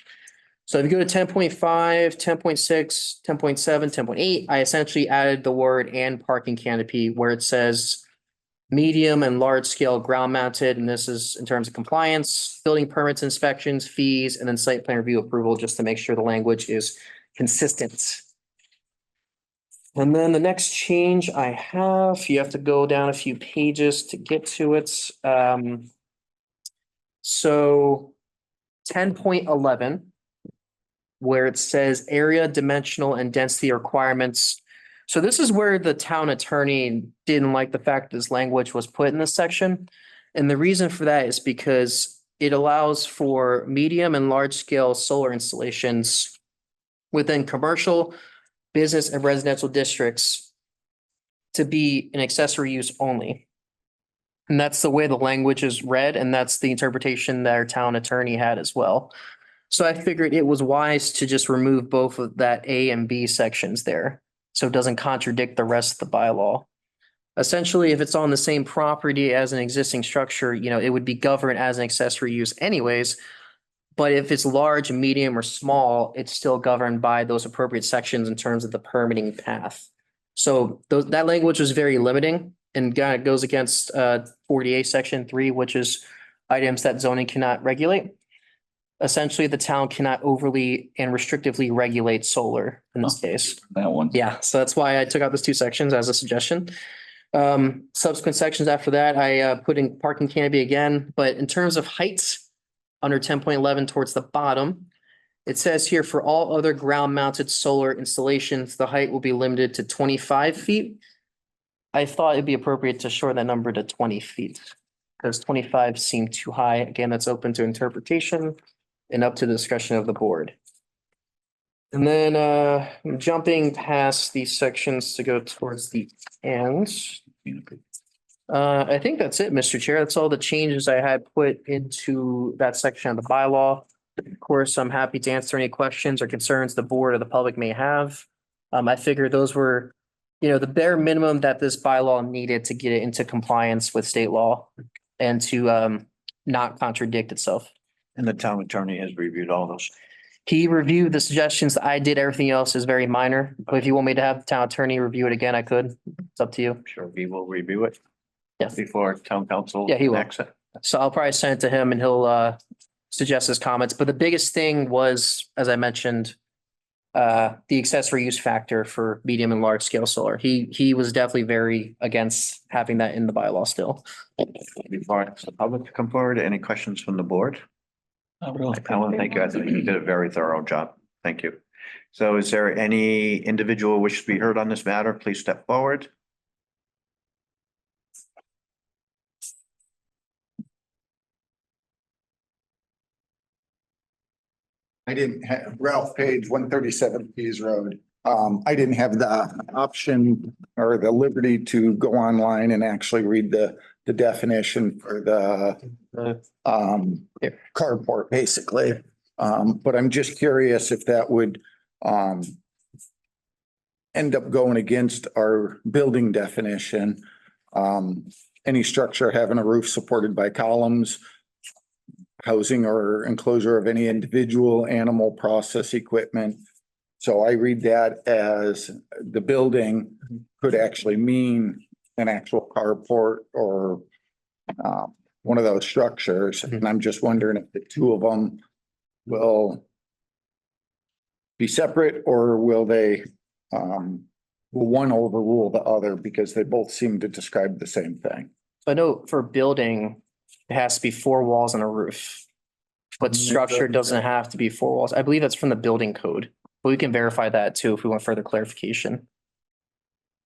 So if you go to 10.5, 10.6, 10.7, 10.8, I essentially added the word and parking canopy where it says medium and large scale ground mounted. And this is in terms of compliance, building permits, inspections, fees, and then site plan review approval, just to make sure the language is consistent. And then the next change I have, you have to go down a few pages to get to it. So 10.11, where it says area, dimensional, and density requirements. So this is where the town attorney didn't like the fact that this language was put in this section. And the reason for that is because it allows for medium and large scale solar installations within commercial, business, and residential districts to be an accessory use only. And that's the way the language is read, and that's the interpretation that our town attorney had as well. So I figured it was wise to just remove both of that A and B sections there, so it doesn't contradict the rest of the bylaw. Essentially, if it's on the same property as an existing structure, it would be governed as an accessory use anyways. But if it's large, medium, or small, it's still governed by those appropriate sections in terms of the permitting path. So that language was very limiting and goes against 48 section 3, which is items that zoning cannot regulate. essentially the town cannot overly and restrictively regulate solar in this case. That one. Yeah, so that's why I took out those two sections as a suggestion. Subsequent sections after that, I put in parking canopy again, but in terms of heights, under 10.11 towards the bottom, it says here for all other ground mounted solar installations, the height will be limited to 25 feet. I thought it'd be appropriate to shorten that number to 20 feet because 25 seemed too high. Again, that's open to interpretation and up to the discretion of the board. And then I'm jumping past these sections to go towards the end. I think that's it, Mr. Chair. That's all the changes I had put into that section of the bylaw. Of course, I'm happy to answer any questions or concerns the board or the public may have. I figured those were, the bare minimum that this bylaw needed to get it into compliance with state law and to not contradict itself. And the town attorney has reviewed all those. He reviewed the suggestions. I did. Everything else is very minor. But if you want me to have the town attorney review it again, I could. It's up to you. Sure, we will review it. Yeah. Before town council. Yeah, he will. enacts it. So I'll probably send it to him and he'll suggest his comments. But the biggest thing was, as I mentioned, the accessory use factor for medium and large scale solar. He was definitely very against having that in the bylaw still. Before I ask the public to come forward, any questions from the board? Not really. I want to thank you. I think you did a very thorough job. Thank you. So is there any individual wish to be heard on this matter? Please step forward. I didn't have Ralph Page, 137 Pease Road. I didn't have the option or the liberty to go online and actually read the definition for the carport, basically. But I'm just curious if that would end up going against our building definition. Any structure having a roof supported by columns, housing or enclosure of any individual animal process equipment. So I read that as the building could actually mean an actual carport or one of those structures. And I'm just wondering if the two of them will be separate or will they will one overrule the other because they both seem to describe the same thing. I know for building, it has to be 4 walls and a roof. But structure doesn't have to be 4 walls. I believe that's from the building code. But we can verify that too if we want further clarification.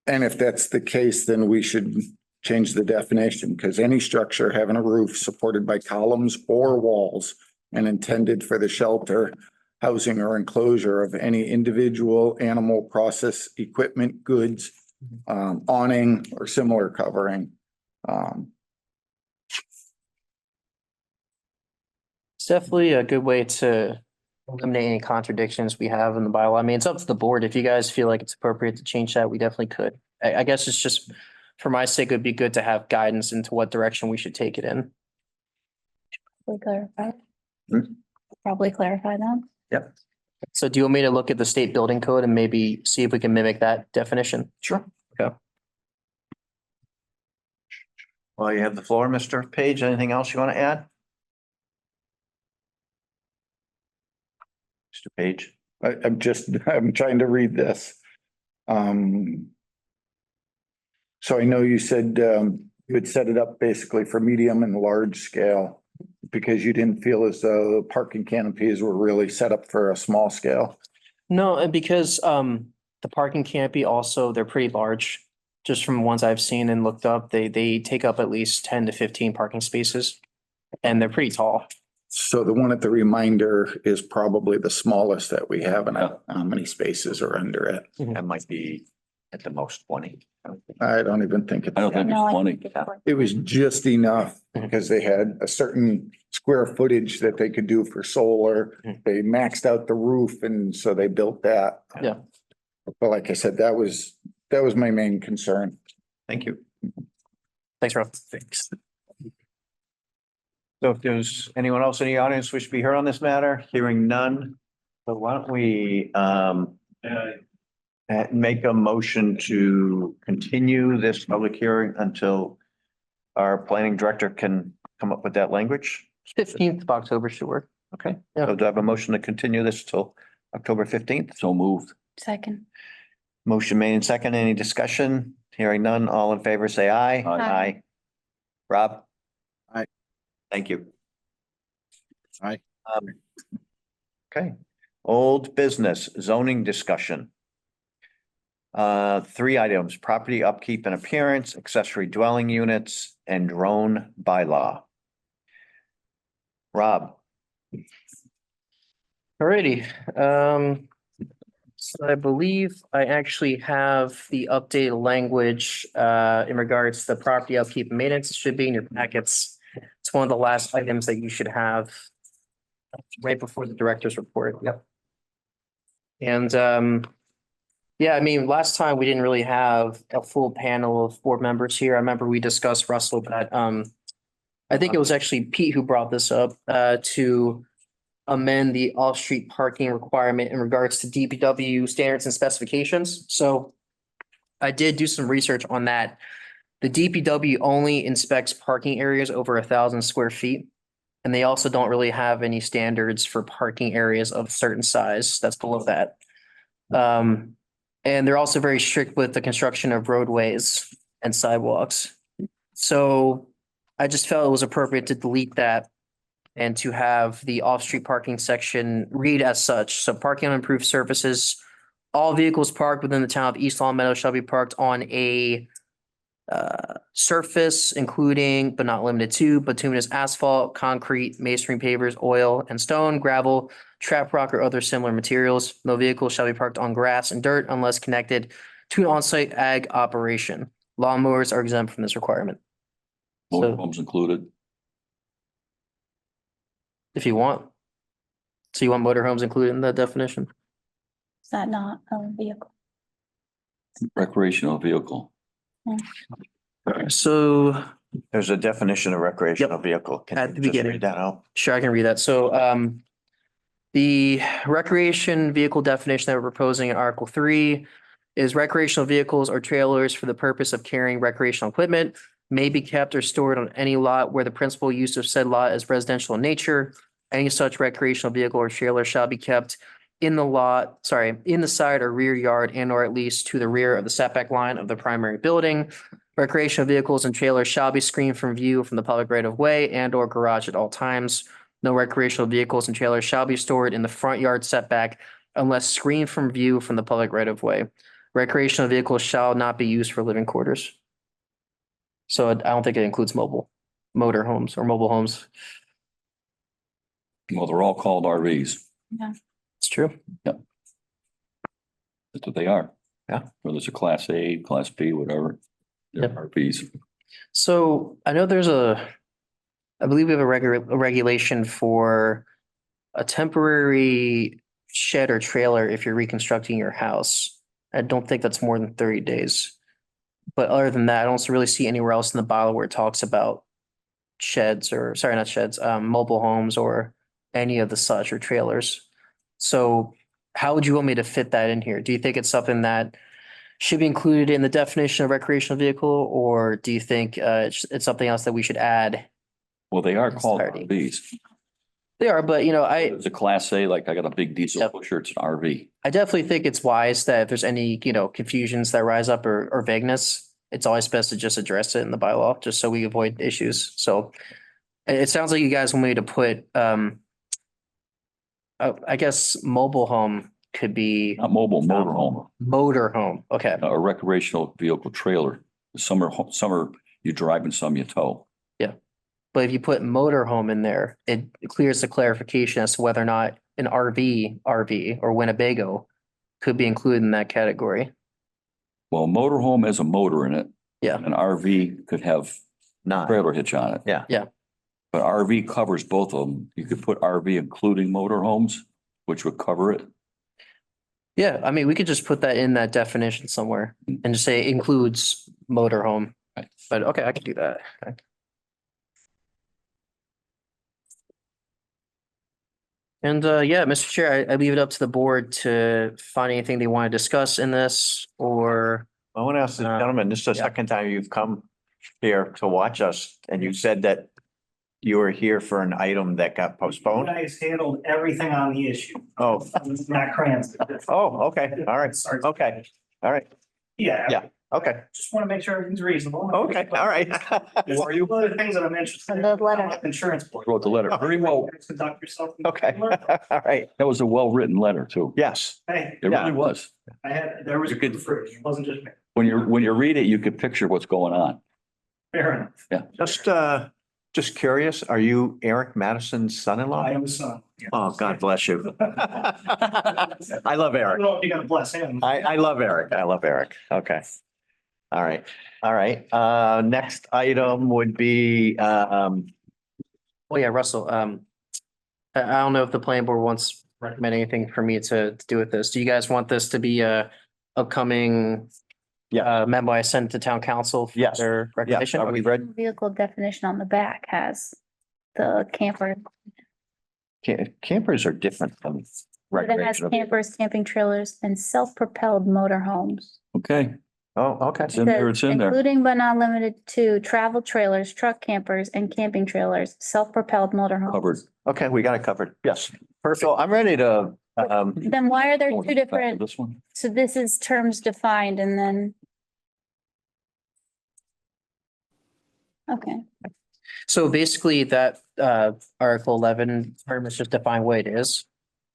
And if that's the case, then we should change the definition because any structure having a roof supported by columns or walls and intended for the shelter, housing or enclosure of any individual animal process equipment, goods, awning or similar covering. It's definitely a good way to eliminate any contradictions we have in the bylaw. I mean, it's up to the board. If you guys feel like it's appropriate to change that, we definitely could. I guess it's just, for my sake, it'd be good to have guidance into what direction we should take it in. We clarify. Hmm? Probably clarify that. Yep. So do you want me to look at the state building code and maybe see if we can mimic that definition? Sure. Okay. Well, you have the floor, Mr. Page. Anything else you want to add? Mr. Page? I'm trying to read this. So I know you said you would set it up basically for medium and large scale because you didn't feel as though parking canopies were really set up for a small scale. No, and because the parking canopy also, they're pretty large. Just from ones I've seen and looked up, they take up at least 10 to 15 parking spaces. And they're pretty tall. So the one at the reminder is probably the smallest that we have and how many spaces are under it. That might be at the most 20. I don't even think it's. I don't think No, it's I 20. think it's It was just enough because they had a certain square footage that they could do for solar. They maxed out the roof and so they built that. Yeah. But like I said, that was my main concern. Thank you. Thanks, Rob. Thanks. So if there's anyone else in the audience wish to be heard on this matter, hearing none. So why don't we make a motion to continue this public hearing until our planning director can come up with that language? 15th of October should work. Okay, Yeah. so do I have a motion to continue this till October 15th? So moved. Second. Motion made in second. Any discussion? Hearing none. All in favor, say aye. Aye. Rob? Aye. Thank you. Aye. Okay, old business zoning discussion. Three items, property upkeep and appearance, accessory dwelling units, and drone bylaw. Rob? Alrighty, so I believe I actually have the updated language in regards to the property upkeep and maintenance. It should be in your packets. It's one of the last items that you should have right before the director's report. Yep. And yeah, I mean, last time we didn't really have a full panel of board members here. I remember we discussed, Russell, that I think it was actually Pete who brought this up to amend the off-street parking requirement in regards to DPW standards and specifications. So I did do some research on that. The DPW only inspects parking areas over 1,000 square feet. And they also don't really have any standards for parking areas of a certain size that's below that. And they're also very strict with the construction of roadways and sidewalks. So I just felt it was appropriate to delete that and to have the off-street parking section read as such. So parking on improved surfaces, all vehicles parked within the town of East Long Meadow shall be parked on a surface, including but not limited to bituminous asphalt, concrete, masonry pavers, oil and stone, gravel, trap rock, or other similar materials. No vehicle shall be parked on grass and dirt unless connected to an on-site ag operation. Lawnmowers are exempt from this requirement. So Motorhomes included. if you want. So you want motorhomes included in that definition? Is that not a vehicle? Recreational vehicle. So There's a definition of recreational vehicle. Can At you the just beginning. read that out? sure, I can read that. So the recreation vehicle definition that we're proposing in Article 3 is recreational vehicles or trailers for the purpose of carrying recreational equipment may be kept or stored on any lot where the principal use of said lot is residential in nature. Any such recreational vehicle or trailer shall be kept in the side or rear yard and or at least to the rear of the setback line of the primary building. Recreational vehicles and trailers shall be screened from view from the public right of way and or garage at all times. No recreational vehicles and trailers shall be stored in the front yard setback unless screened from view from the public right of way. Recreational vehicles shall not be used for living quarters. So I don't think it includes motor homes or mobile homes. Well, they're all called RVs. It's true. That's what they are. Yeah. Whether it's a class A, class B, whatever. They're Yep. RVs. So I know I believe we have a regulation for a temporary shed or trailer if you're reconstructing your house. I don't think that's more than 30 days. But other than that, I don't really see anywhere else in the bylaw where it talks about mobile homes or any of the such or trailers. So how would you want me to fit that in here? Do you think it's something that should be included in the definition of recreational vehicle, or do you think it's something else that we should add? Well, they are called Entirety. RVs. They are, but It's a class A, like I got a big diesel Yep. pusher, it's an RV. I definitely think it's wise that if there's any, confusions that rise up or vagueness, it's always best to just address it in the bylaw, just so we avoid issues. So it sounds like you guys want me to put, I guess mobile home could be Not mobile, motorhome, motor home. Okay. a recreational vehicle trailer. Some are you drive and some you tow. But if you put motor home in there, it clears the clarification as to whether or not an RV or Winnebago could be included in that category. Well, a motorhome has a motor in it. Yeah. An RV could have Nine. trailer hitch on it. Yeah. Yeah. But RV covers both of them. You could put RV including motorhomes, which would cover it. Yeah, I mean, we could just put that in that definition somewhere and just say includes motorhome. Right. But okay, I can do that. Okay. And yeah, Mr. Chair, I leave it up to the board to find anything they want to discuss in this or I want to ask the gentleman, this is the yeah. second time you've come here to watch us, and you said that you were here for an item that got You postponed? guys handled everything on the issue. Oh, Not Cranston. okay, all right, Sorry. okay, all right, Yeah. Yeah. okay, Just want to make sure everything's reasonable. okay, all right. There's a few other things that I'm interested in. The letter. Insurance. board. Wrote the letter. Very well. Conduct yourself. Okay, all right, That was a well-written letter too. yes, Hey, It Yeah. really was. there was a You could- good fruit. It wasn't just me. When you read it, you could picture what's going on. Fair enough. just curious, are you Eric Madison's son-in-law? I am a son. Oh, God bless you. I love I Eric. don't know if you gotta bless him. I love Eric. I love Eric. Okay. All right. All right. Next item would be, Well, yeah, Russell, I don't know if the planning board wants to recommend anything for me to do with this. Do you guys want this to be a upcoming memo I sent to town council for Yes. their yeah, recommendation? are we ready? Vehicle definition on the back has the camper. Campers are different from It has recreational. campers, camping trailers, and self-propelled motorhomes. Okay, Oh, okay. it's in there, it's in there. Including but not limited to travel trailers, truck campers, and camping trailers, self-propelled motorhomes. Covered. Okay, we got it covered. Yes. Perfect. So I'm ready to, Then why are there Oh, two back to different, This one. so this is terms defined and then. Okay, So basically that Article 11 term is just define what it is.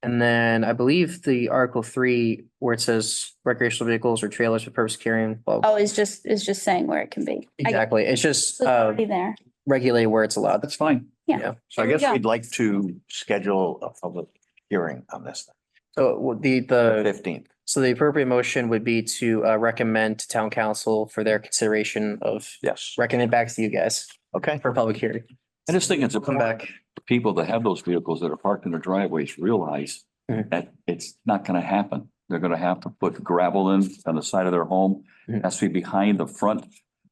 And then I believe the Article 3 where it says recreational vehicles or trailers for purpose of carrying. Well, oh, it's just saying where it can be. I get- exactly. It's just So it's already there. regulate where it's allowed. That's fine. Yeah. so I There we guess go. we'd like to schedule a public hearing on this, So the 15th. so the appropriate motion would be to recommend to town council for their consideration of Yes. recommend back to you guys Okay. for public hearing. I just think it's Come important back. the people that have those vehicles that are parked in their driveways realize Mhm. that it's not gonna happen. They're gonna have to put gravel in on the side of their home. Mhm. It has to be behind the front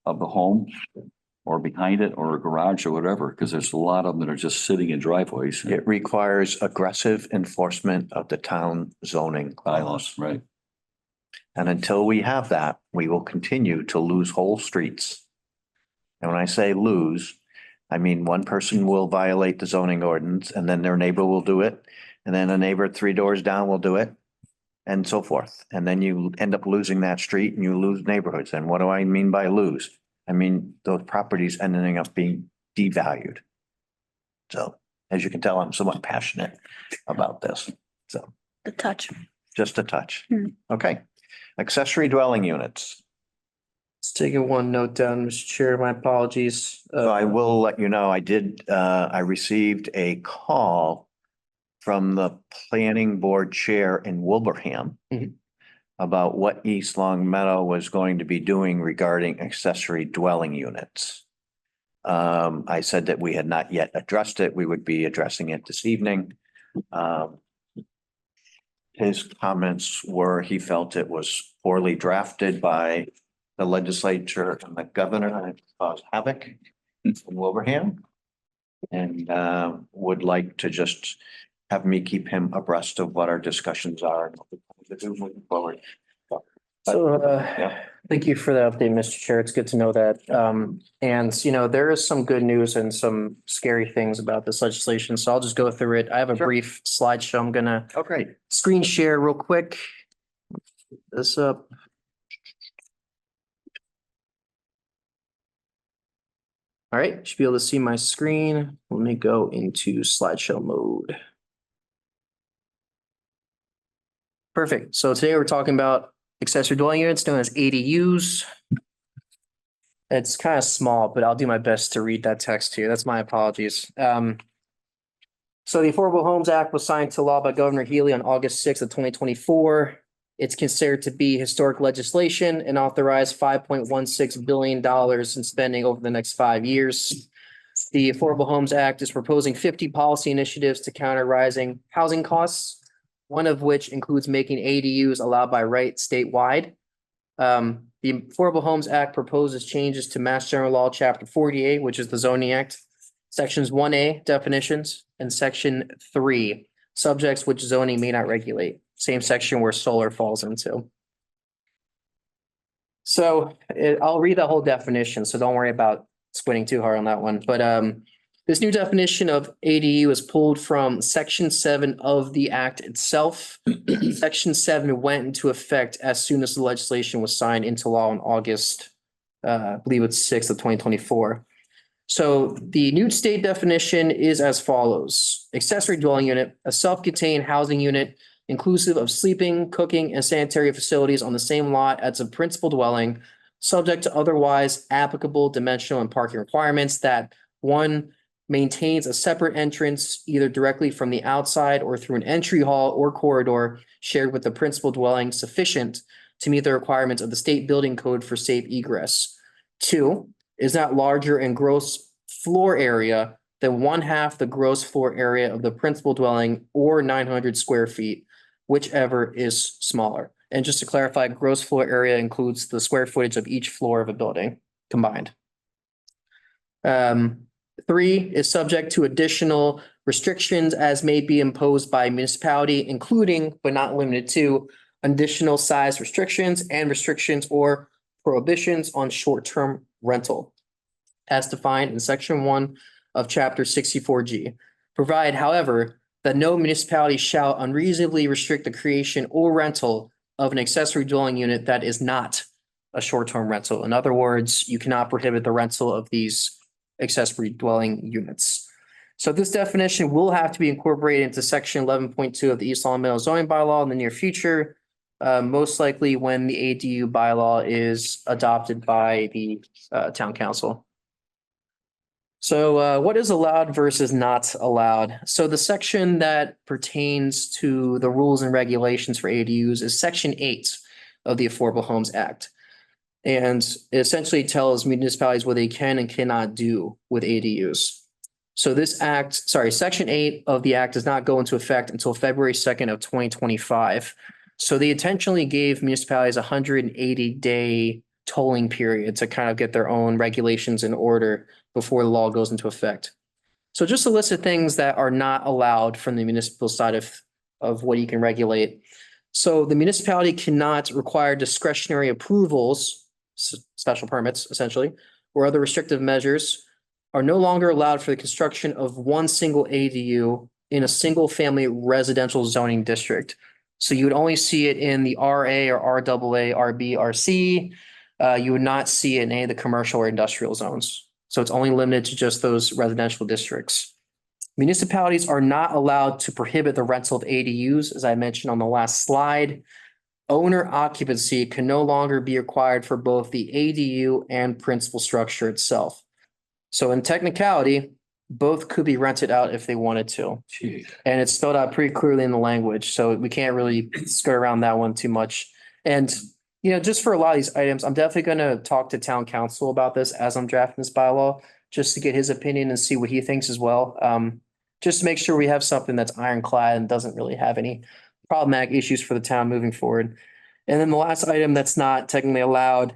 of the home or behind it or a garage or whatever, because there's a lot of them that are just sitting in driveways. It requires aggressive enforcement of the town zoning bylaws. Bylaws, right? And until we have that, we will continue to lose whole streets. And when I say lose, I mean, one person will violate the zoning ordinance and then their neighbor will do it. And then a neighbor 3 doors down will do it and so forth. And then you end up losing that street and you lose neighborhoods. And what do I mean by lose? I mean, those properties ending up being devalued. So as you can tell, I'm somewhat passionate about this. So The touch. just a touch. Hmm. Okay. Accessory dwelling units. Just taking one note down, Mr. Chair, my apologies. So I will let you know, I received a call from the planning board chair in Wilbraham Mhm. about what East Long Meadow was going to be doing regarding accessory dwelling units. I said that we had not yet addressed it. We would be addressing it this evening. His comments were, he felt it was poorly drafted by the legislature and the governor, and it caused havoc in Wilbraham. And would like to just have me keep him abreast of what our discussions are and what we plan to do moving forward. So, Yeah. thank you for the update, Mr. Chair. It's good to know that. And you know, there is some good news and some scary things about this legislation, so I'll just go through it. I have a Sure. brief slideshow. I'm gonna Oh, great. screen share real quick. This up. All right, should be able to see my screen. Let me go into slideshow mode. Perfect. So today we're talking about accessory dwelling units known as ADUs. It's kind of small, but I'll do my best to read that text here. That's my apologies. So the Affordable Homes Act was signed into law by Governor Healy on August 6th of 2024. It's considered to be historic legislation and authorized $5.16 billion in spending over the next 5 years. The Affordable Homes Act is proposing 50 policy initiatives to counter rising housing costs, one of which includes making ADUs allowed by right statewide. The Affordable Homes Act proposes changes to Mass General Law, Chapter 48, which is the zoning act, Sections 1A definitions, and Section 3, subjects which zoning may not regulate, same section where solar falls into. So I'll read the whole definition, so don't worry about squinting too hard on that one. But This new definition of ADU is pulled from section 7 of the act itself. Section 7 went into effect as soon as the legislation was signed into law in August, I believe it's 6th of 2024. So the new state definition is as follows. Accessory dwelling unit, a self-contained housing unit inclusive of sleeping, cooking, and sanitary facilities on the same lot as a principal dwelling, subject to otherwise applicable dimensional and parking requirements that, one, maintains a separate entrance either directly from the outside or through an entry hall or corridor shared with the principal dwelling sufficient to meet the requirements of the state building code for safe egress. Two, is not larger in gross floor area than 1/2 the gross floor area of the principal dwelling or 900 square feet, whichever is smaller. And just to clarify, gross floor area includes the square footage of each floor of a building combined. 3 is subject to additional restrictions as may be imposed by municipality, including but not limited to additional size restrictions and restrictions or prohibitions on short-term rental as defined in section 1 of chapter 64G. Provide, however, that no municipality shall unreasonably restrict the creation or rental of an accessory dwelling unit that is not a short-term rental. In other words, you cannot prohibit the rental of these accessory dwelling units. So this definition will have to be incorporated into section 11.2 of the East Long Meadow zoning bylaw in the near future, most likely when the ADU bylaw is adopted by the town council. So what is allowed versus not allowed? So the section that pertains to the rules and regulations for ADUs is section 8 of the Affordable Homes Act. And it essentially tells municipalities what they can and cannot do with ADUs. So this section 8 of the act does not go into effect until February 2nd of 2025. So they intentionally gave municipalities a 180-day tolling period to kind of get their own regulations in order before the law goes into effect. So just a list of things that are not allowed from the municipal side of what you can regulate. So the municipality cannot require discretionary approvals, special permits essentially, or other restrictive measures are no longer allowed for the construction of one single ADU in a single family residential zoning district. So you would only see it in the RA or RAA, RB, RC. You would not see it in any of the commercial or industrial zones. So it's only limited to just those residential districts. Municipalities are not allowed to prohibit the rental of ADUs, as I mentioned on the last slide. Owner occupancy can no longer be required for both the ADU and principal structure itself. So in technicality, both could be rented out if they wanted to. Jeez. And it's spelled out pretty clearly in the language, so we can't really skirt around that one too much. And just for a lot of these items, I'm definitely going to talk to town council about this as I'm drafting this bylaw, just to get his opinion and see what he thinks as well. Just to make sure we have something that's ironclad and doesn't really have any problematic issues for the town moving forward. And then the last item that's not technically allowed.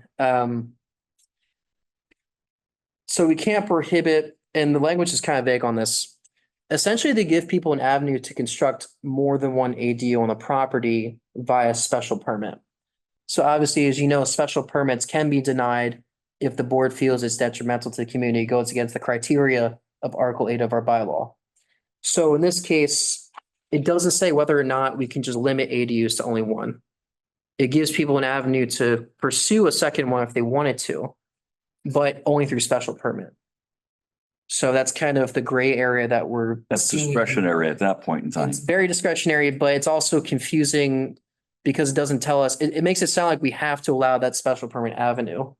So we can't prohibit, and the language is kind of vague on this. Essentially, they give people an avenue to construct more than one ADU on the property via special permit. So obviously, as you know, special permits can be denied if the board feels it's detrimental to the community, goes against the criteria of Article 8 of our bylaw. So in this case, it doesn't say whether or not we can just limit ADUs to only one. It gives people an avenue to pursue a second one if they wanted to, but only through special permit. So that's kind of the gray area that we're That's seeing. discretionary at that point in time. It's very discretionary, but it's also confusing because it doesn't tell us, it makes it sound like we have to allow that special permit avenue.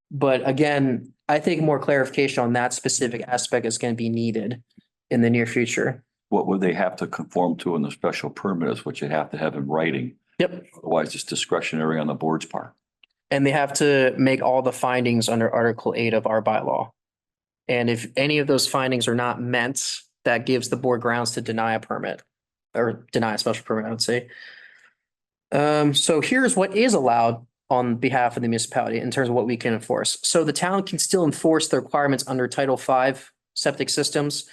But again, I think more clarification on that specific aspect is going to be needed in the near future. What would they have to conform to in the special permit is what you have to have in writing. Yep. Otherwise, it's discretionary on the board's part. And they have to make all the findings under Article 8 of our bylaw. And if any of those findings are not met, that gives the board grounds to deny a permit or deny a special permit, I would say. So here's what is allowed on behalf of the municipality in terms of what we can enforce. So the town can still enforce the requirements under Title V septic systems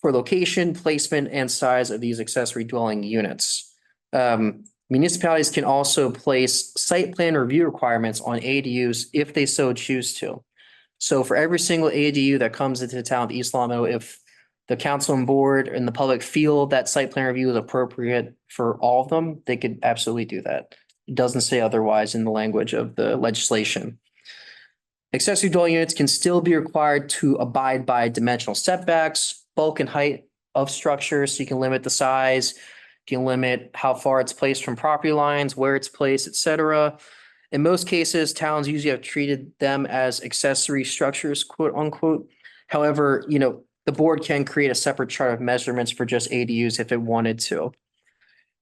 for location, placement, and size of these accessory dwelling units. Municipalities can also place site plan review requirements on ADUs if they so choose to. So for every single ADU that comes into the town of East Long Meadow, if the council and board and the public feel that site plan review is appropriate for all of them, they could absolutely do that. It doesn't say otherwise in the language of the legislation. Accessory dwelling units can still be required to abide by dimensional setbacks, bulk and height of structures, so you can limit the size, you can limit how far it's placed from property lines, where it's placed, et cetera. In most cases, towns usually have treated them as accessory structures, quote unquote. However, the board can create a separate chart of measurements for just ADUs if it wanted to.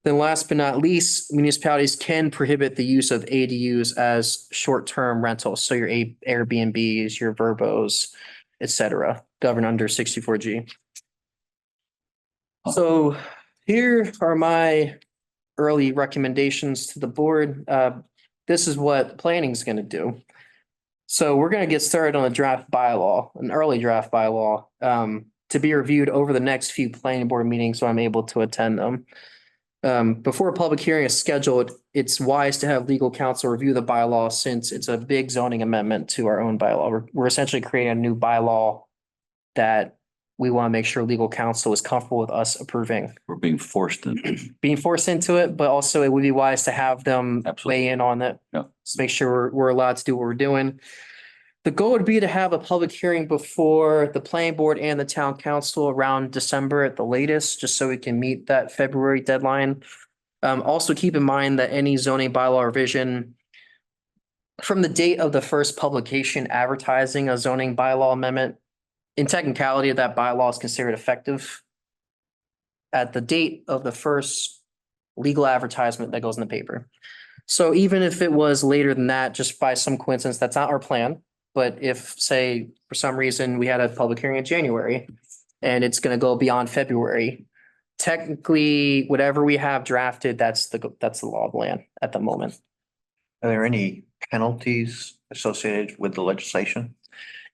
Then last but not least, municipalities can prohibit the use of ADUs as short-term rentals. So your Airbnbs, your Verbos, et cetera, governed under 64G. So here are my early recommendations to the board. This is what planning is going to do. So we're going to get started on a draft bylaw, an early draft bylaw, to be reviewed over the next few planning board meetings, so I'm able to attend them. Before a public hearing is scheduled, it's wise to have legal counsel review the bylaw since it's a big zoning amendment to our own bylaw. We're essentially creating a new bylaw that we want to make sure legal counsel is comfortable with us approving. We're being forced into it, but also it would be wise to have them weigh in on it. Yeah. Just make sure we're allowed to do what we're doing. The goal would be to have a public hearing before the planning board and the town council around December at the latest, just so we can meet that February deadline. Also keep in mind that any zoning bylaw revision from the date of the first publication advertising a zoning bylaw amendment, in technicality, that bylaw is considered effective at the date of the first legal advertisement that goes in the paper. So even if it was later than that, just by some coincidence, that's not our plan. But if, say, for some reason, we had a public hearing in January and it's going to go beyond February, technically, whatever we have drafted, that's the law of the land at the moment. Are there any penalties associated with the legislation?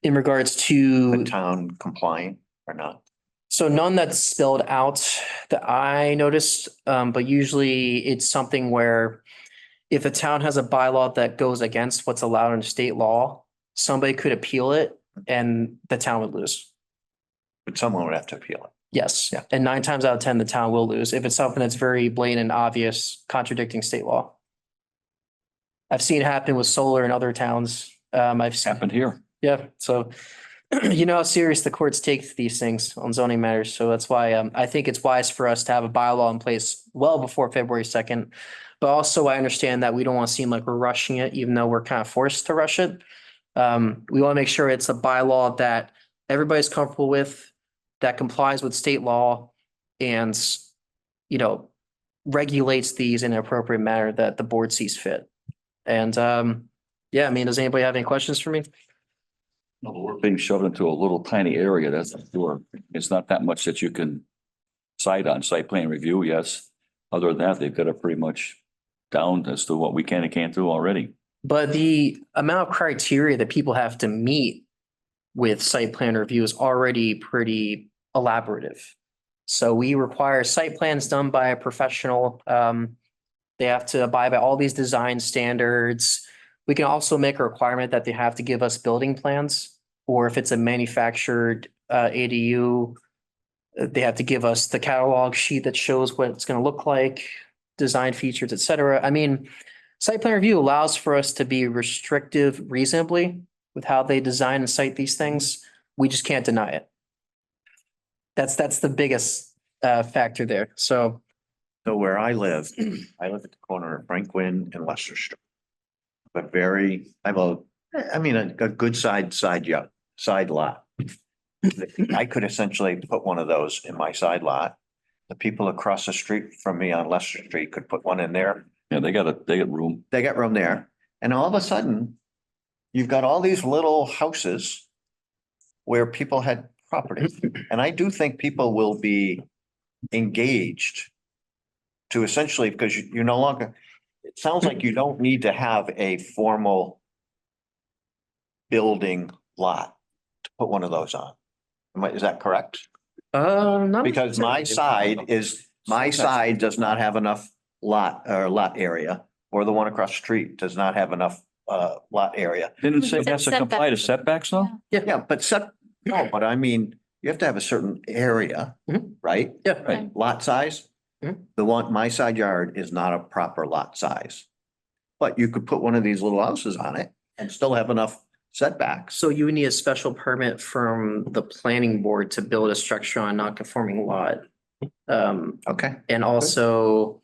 In regards to the town complying or not? So none that's spelled out that I noticed, but usually it's something where if a town has a bylaw that goes against what's allowed under state law, somebody could appeal it and the town would lose. But someone would have to appeal it. Yes. Yeah. And 9 times out of 10, the town will lose if it's something that's very blatant and obvious contradicting state law. I've seen it happen with solar in other towns. Happened here. Yeah, so you know how serious the courts take these things on zoning matters. So that's why I think it's wise for us to have a bylaw in place well before February 2nd. But also I understand that we don't want to seem like we're rushing it, even though we're kind of forced to rush it. We want to make sure it's a bylaw that everybody's comfortable with, that complies with state law and, regulates these in an appropriate manner that the board sees fit. And yeah, I mean, does anybody have any questions for me? No, but we're being shoved into a little tiny area, that's for sure. It's not that much that you can cite on site plan review, yes. Other than that, they've got it pretty much down as to what we can and can't do already. But the amount of criteria that people have to meet with site plan review is already pretty elaborative. So we require site plans done by a professional. They have to abide by all these design standards. We can also make a requirement that they have to give us building plans, or if it's a manufactured ADU, they have to give us the catalog sheet that shows what it's going to look like, design features, et cetera. I mean, site plan review allows for us to be restrictive reasonably with how they design and cite these things. We just can't deny it. That's the biggest factor there. So where I live at the corner of Franklin and Leicester Street. But I have a good side lot. I could essentially put one of those in my side lot. The people across the street from me on Leicester Street could put one in there. Yeah, they got room. They got room there. And all of a sudden, you've got all these little houses where people had property. And I do think people will be engaged to essentially, because you're no longer, it sounds like you don't need to have a formal building lot to put one of those on. Is that correct? not Because my side does not have enough lot area, or the one across the street does not have enough lot area. Didn't it say it has to comply to setbacks though? Yeah, but I mean, you have to have a certain area, Mhm. right? Yeah. Right. Lot size. Mhm. The one, my side yard is not a proper lot size. But you could put one of these little houses on it and still have enough setbacks. So you would need a special permit from the planning board to build a structure on a non-conforming lot. Okay, And also,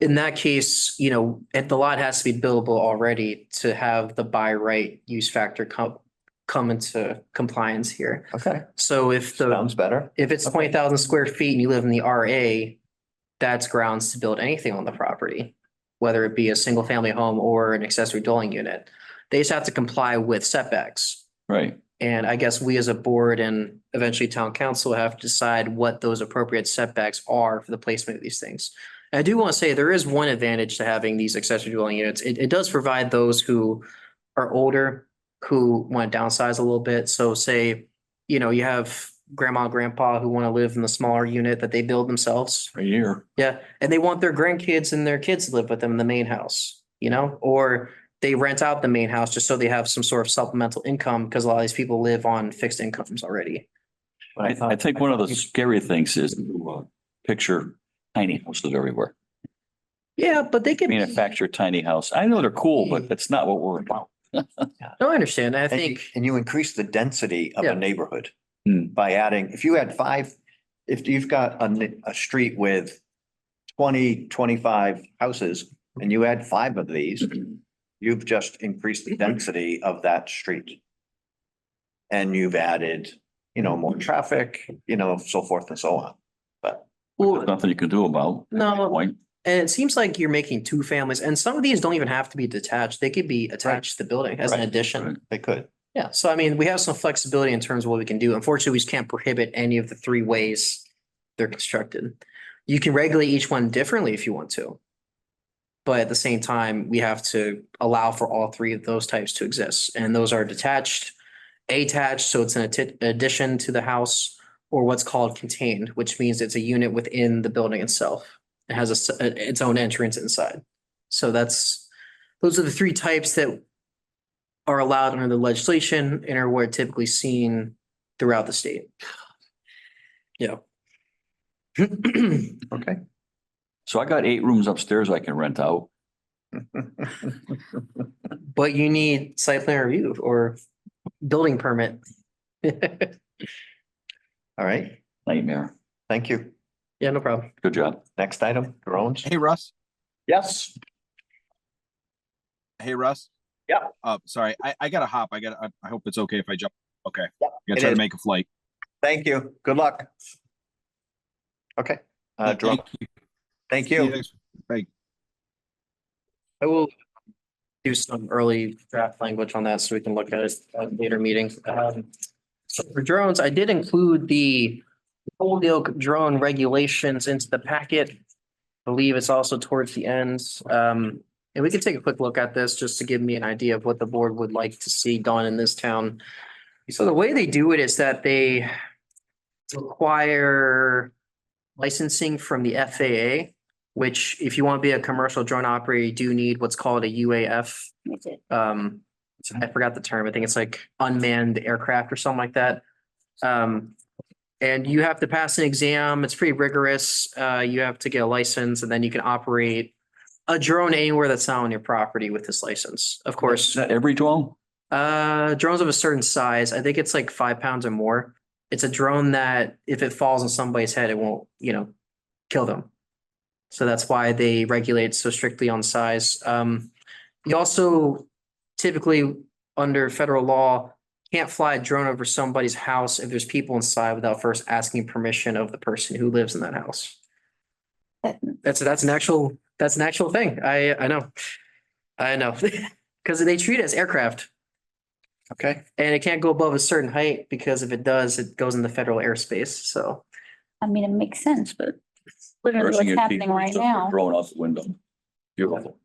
in that case, you know, if the lot has to be buildable already to have the by right use factor come into compliance here. okay. So if Sounds better. if it's 20,000 square feet and you live in the RA, that's grounds to build anything on the property, whether it be a single family home or an accessory dwelling unit. They just have to comply with setbacks. Right. And I guess we as a board and eventually town council have to decide what those appropriate setbacks are for the placement of these things. And I do want to say there is one advantage to having these accessory dwelling units. It does provide those who are older, who want to downsize a little bit. So say, you know, you have grandma, and grandpa who want to live in the smaller unit that they build themselves. Right here. Yeah, and they want their grandkids and their kids to live with them in the main house, you know, or they rent out the main house just so they have some sort of supplemental income because a lot of these people live on fixed incomes already. I think one of the scary things is to picture tiny houses everywhere. Yeah, but they can. Manufactured tiny house. I know they're cool, but that's not what we're about. No, I understand. I And you, think, and you increase the density of Yeah. a neighborhood Hmm. by adding, if you had five, if you've got a street with 20, 25 houses and you add five of these, you've just increased the density of that street. And you've added, you know, more traffic, you know, so forth and so on. But There's well, nothing you can do about. at No. that point. and it seems like you're making two families and some of these don't even have to be detached. They could be attached to the building as an Right. addition. they could. Yeah, so I mean, we have some flexibility in terms of what we can do. Unfortunately, we just can't prohibit any of the three ways they're constructed. You can regulate each one differently if you want to. But at the same time, we have to allow for all three of those types to exist. And those are detached, attached, so it's an addition to the house, or what's called contained, which means it's a unit within the building itself. It has its own entrance inside. So those are the three types that are allowed under the legislation and are what are typically seen throughout the state. Yeah. Okay. So I got 8 rooms upstairs I can rent out. But you need site plan review or building permit. All right, Nightmare. thank you. Yeah, no problem. Good job. Next item, drones. Hey, Russ. Yes. Hey, Russ. Yeah. Sorry, I gotta hop. I hope it's okay if I jump. Okay. Yeah, I'm gonna it try is. to make a flight. Thank you. Good luck. Okay, drone. Thank you. Thank See you you. next- Bye. I will do some early draft language on that so we can look at it at a later meeting. So for drones, I did include the Holyoke drone regulations into the packet. I believe it's also towards the end. And we can take a quick look at this just to give me an idea of what the board would like to see done in this town. So the way they do it is that they require licensing from the FAA, which if you want to be a commercial drone operator, you do need what's called a UAF. That's it. I forgot the term. I think it's like unmanned aircraft or something like that. And you have to pass an exam. It's pretty rigorous. You have to get a license and then you can operate a drone anywhere that's not on your property with this license. Of Is course, that every drone? drones of a certain size, I think it's like 5 pounds or more. It's a drone that if it falls on somebody's head, it won't, you know, kill them. So that's why they regulate so strictly on size. You also typically under federal law can't fly a drone over somebody's house if there's people inside without first asking permission of the person who lives in that house. That's an actual thing. I know. Because they treat it as aircraft. Okay, And it can't go above a certain height because if it does, it goes into federal airspace. So I mean, it makes sense, but literally First what's thing you see happening right is a now. Drone out the window. Beautiful.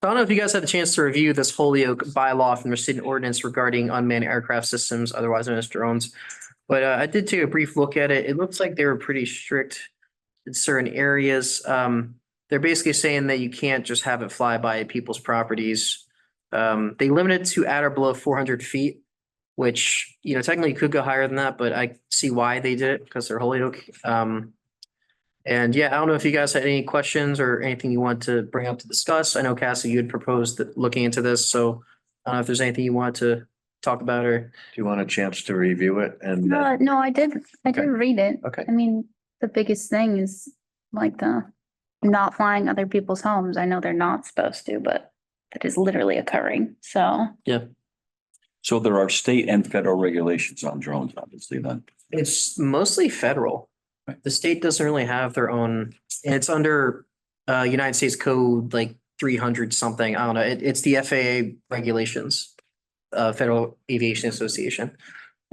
I don't know if you guys had a chance to review this Holyoke bylaw from the state ordinance regarding unmanned aircraft systems, otherwise known as drones. But I did take a brief look at it. It looks like they were pretty strict in certain areas. They're basically saying that you can't just have it fly by people's properties. They limit it to at or below 400 feet. which, you know, technically could go higher than that, but I see why they did it because they're Holyoke. And yeah, I don't know if you guys had any questions or anything you want to bring up to discuss. I know Cassie, you had proposed looking into this, so I don't know if there's anything you want to talk about or. Do you want a chance to review it and? No, I did Okay. read it. Okay. I mean, the biggest thing is like the not flying other people's homes. I know they're not supposed to, but that is literally occurring. So So there are state and federal regulations on drones, obviously, then. It's mostly federal. Right. The state doesn't really have their own, and it's under United States Code like 300 something. I don't know. It's the FAA regulations, Federal Aviation Association.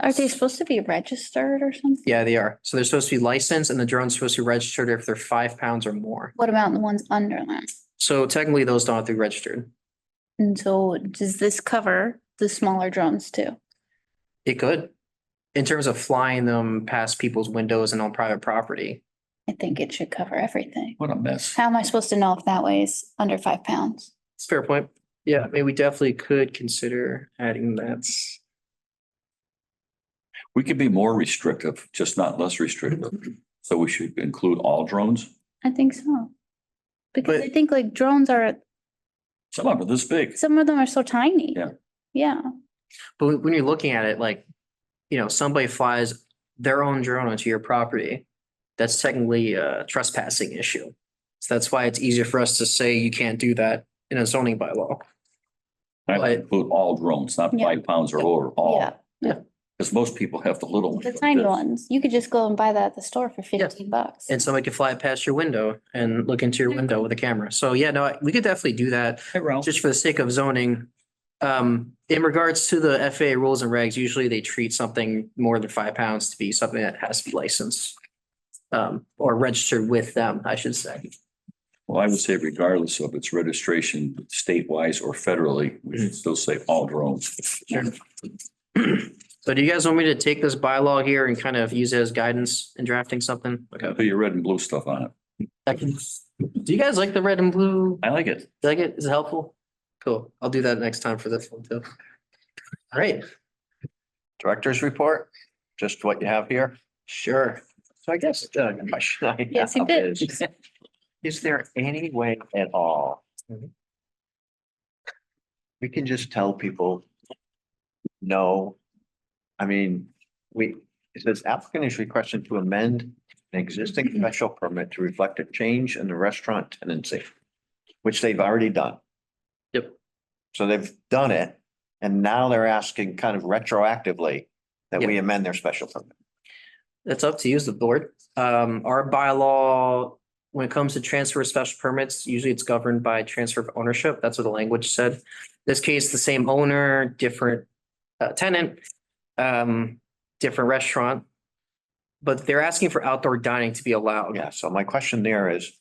are they supposed to be registered or something? Yeah, they are. So they're supposed to be licensed and the drone's supposed to be registered if they're 5 pounds or more. What about the ones under them? So technically those don't have to be registered. And so does this cover the smaller drones too? It could, in terms of flying them past people's windows and on private property. I think it should cover everything. What a mess. How am I supposed to know if that weighs under 5 pounds? It's a fair point. Yeah, I mean, we definitely could consider adding that. We could be more restrictive, just not less restrictive. So we should include all drones. I think so. Because I But- think like drones are, Some of them are this big. some of them are so tiny. Yeah. Yeah. But when you're looking at it, like, you know, somebody flies their own drone onto your property, that's technically a trespassing issue. So that's why it's easier for us to say you can't do that in a zoning bylaw. I Right. include all drones, not Yeah. 5 pounds or over, all. Yeah. Because most people have the little ones. The like tiny this. ones. You could just go and buy that at the store for $15. And somebody could fly past your window and look into your window with a camera. So yeah, no, we could definitely do that. Hey, Ralph. Just for the sake of zoning. In regards to the FAA rules and regs, usually they treat something more than 5 pounds to be something that has to be licensed. Or registered with them, I should say. Well, I would say regardless of its registration, statewide or federally, we should still say all drones. Sure. So do you guys want me to take this bylaw here and kind of use it as guidance in drafting something? Put your red and blue stuff on it. Do you guys like the red and blue? I like it. Like it? Is it helpful? Cool. I'll do that next time for this one too. All right, Director's report, just what you have here. sure. So I guess the question I Yes, you have did. is there any way at all we can just tell people, no? I mean, it says applicant is requested to amend an existing special permit to reflect a change in the restaurant tenancy, which they've already done. Yep. So they've done it, and now they're asking kind of retroactively that we amend their special permit. That's up to you as the board. Our bylaw, when it comes to transfer of special permits, usually it's governed by transfer of ownership. That's what the language said. This case, the same owner, different tenant, different restaurant. But they're asking for outdoor dining to be allowed. Yeah, so my question there is,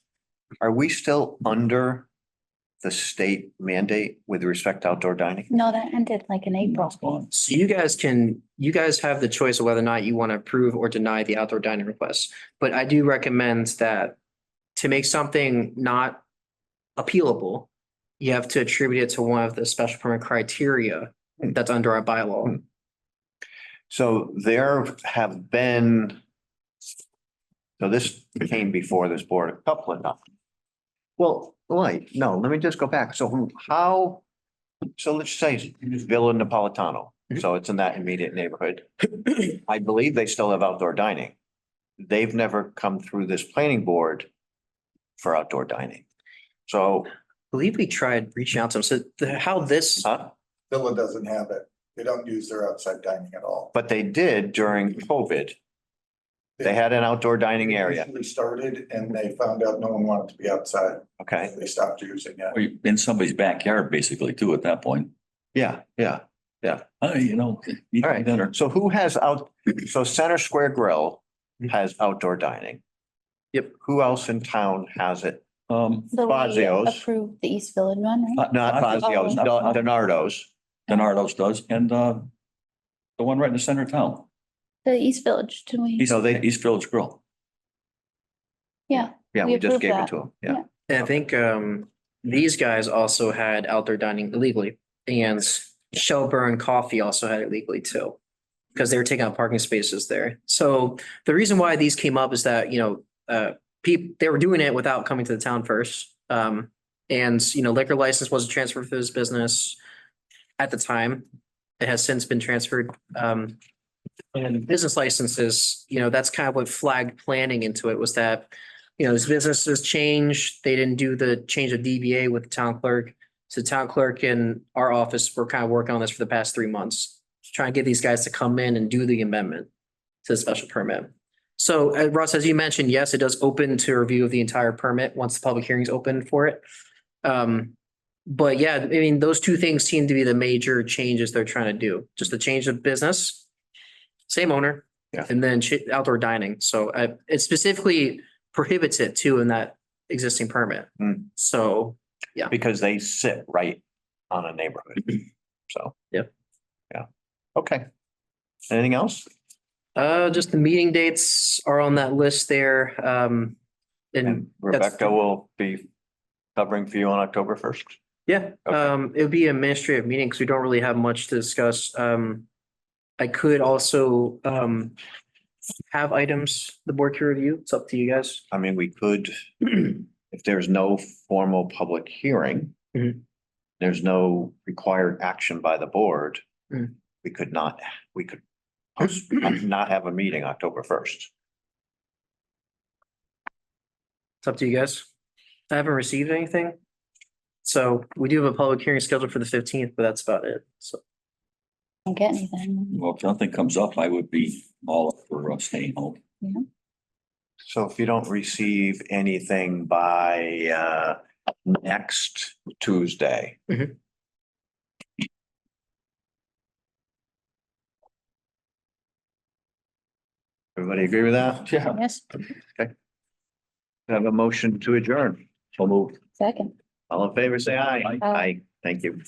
are we still under the state mandate with respect to outdoor dining? No, that ended like in April. So you guys have the choice of whether or not you want to approve or deny the outdoor dining request. But I do recommend that to make something not appealable, you have to attribute it to one of the special permit criteria that's under our bylaw. So there have been, so this came before this board a couple of times. Well, wait, no, let me just go back. So how, so let's say Villa Napolitano, so it's in that immediate neighborhood. I believe they still have outdoor dining. They've never come through this planning board for outdoor dining. So, I believe we tried reaching out to them. So how this, Villa doesn't have it. They don't use their outside dining at all. but they did during COVID. They had an outdoor dining area. They started and they found out no one wanted to be outside. Okay, They stopped using it. Or in somebody's backyard, basically, too, at that point. yeah, yeah. Oh, you know, eat All right. dinner. So who has so Center Square Grill has outdoor dining. Yep. Who else in town has it? The way Fazio's. approved the East Village one, right? Not Fazio's, Donardo's. Donardo's does, and the one right in the center of town, The East Village, do we? East, So they- East Village Grill. Yeah. Yeah, We we just approved gave it that. to them. Yeah. and I think these guys also had outdoor dining illegally. And Shelburne Coffee also had it legally too. Because they were taking out parking spaces there. So the reason why these came up is that, they were doing it without coming to the town first. And, liquor license wasn't transferred for this business at the time. It has since been transferred. And business licenses, that's kind of what flagged planning into it was that, this businesses changed. They didn't do the change of DBA with the town clerk. So town clerk and our office were kind of working on this for the past 3 months. Trying to get these guys to come in and do the amendment to the special permit. So Russ, as you mentioned, yes, it does open to review of the entire permit once the public hearing is open for it. But yeah, I mean, those two things seem to be the major changes they're trying to do. Just the change of business, same owner, Yeah. and then outdoor dining. So it specifically prohibits it too in that existing permit. Hmm. So, yeah. Because they sit right on a neighborhood. So. Yep. Yeah. Okay. Anything else? Just the meeting dates are on that list there. And And Rebecca will be covering for you on October 1st. yeah, it would be an administrative meeting because we don't really have much to discuss. I could also have items the board can review. It's up to you guys. I mean, we could, if there's no formal public hearing, Mhm. there's no required action by the board, Mhm. we could not have a meeting October 1st. It's up to you guys. I haven't received anything. So we do have a public hearing scheduled for the 15th, but that's about it. So Don't get anything. Well, if nothing comes up, I would be all up for staying home. So if you don't receive anything by next Tuesday. Mhm. Everybody agree with that? Yeah. Yes, Have a motion to adjourn. So moved. second. All in favor, say aye. Aye. Aye. Thank you.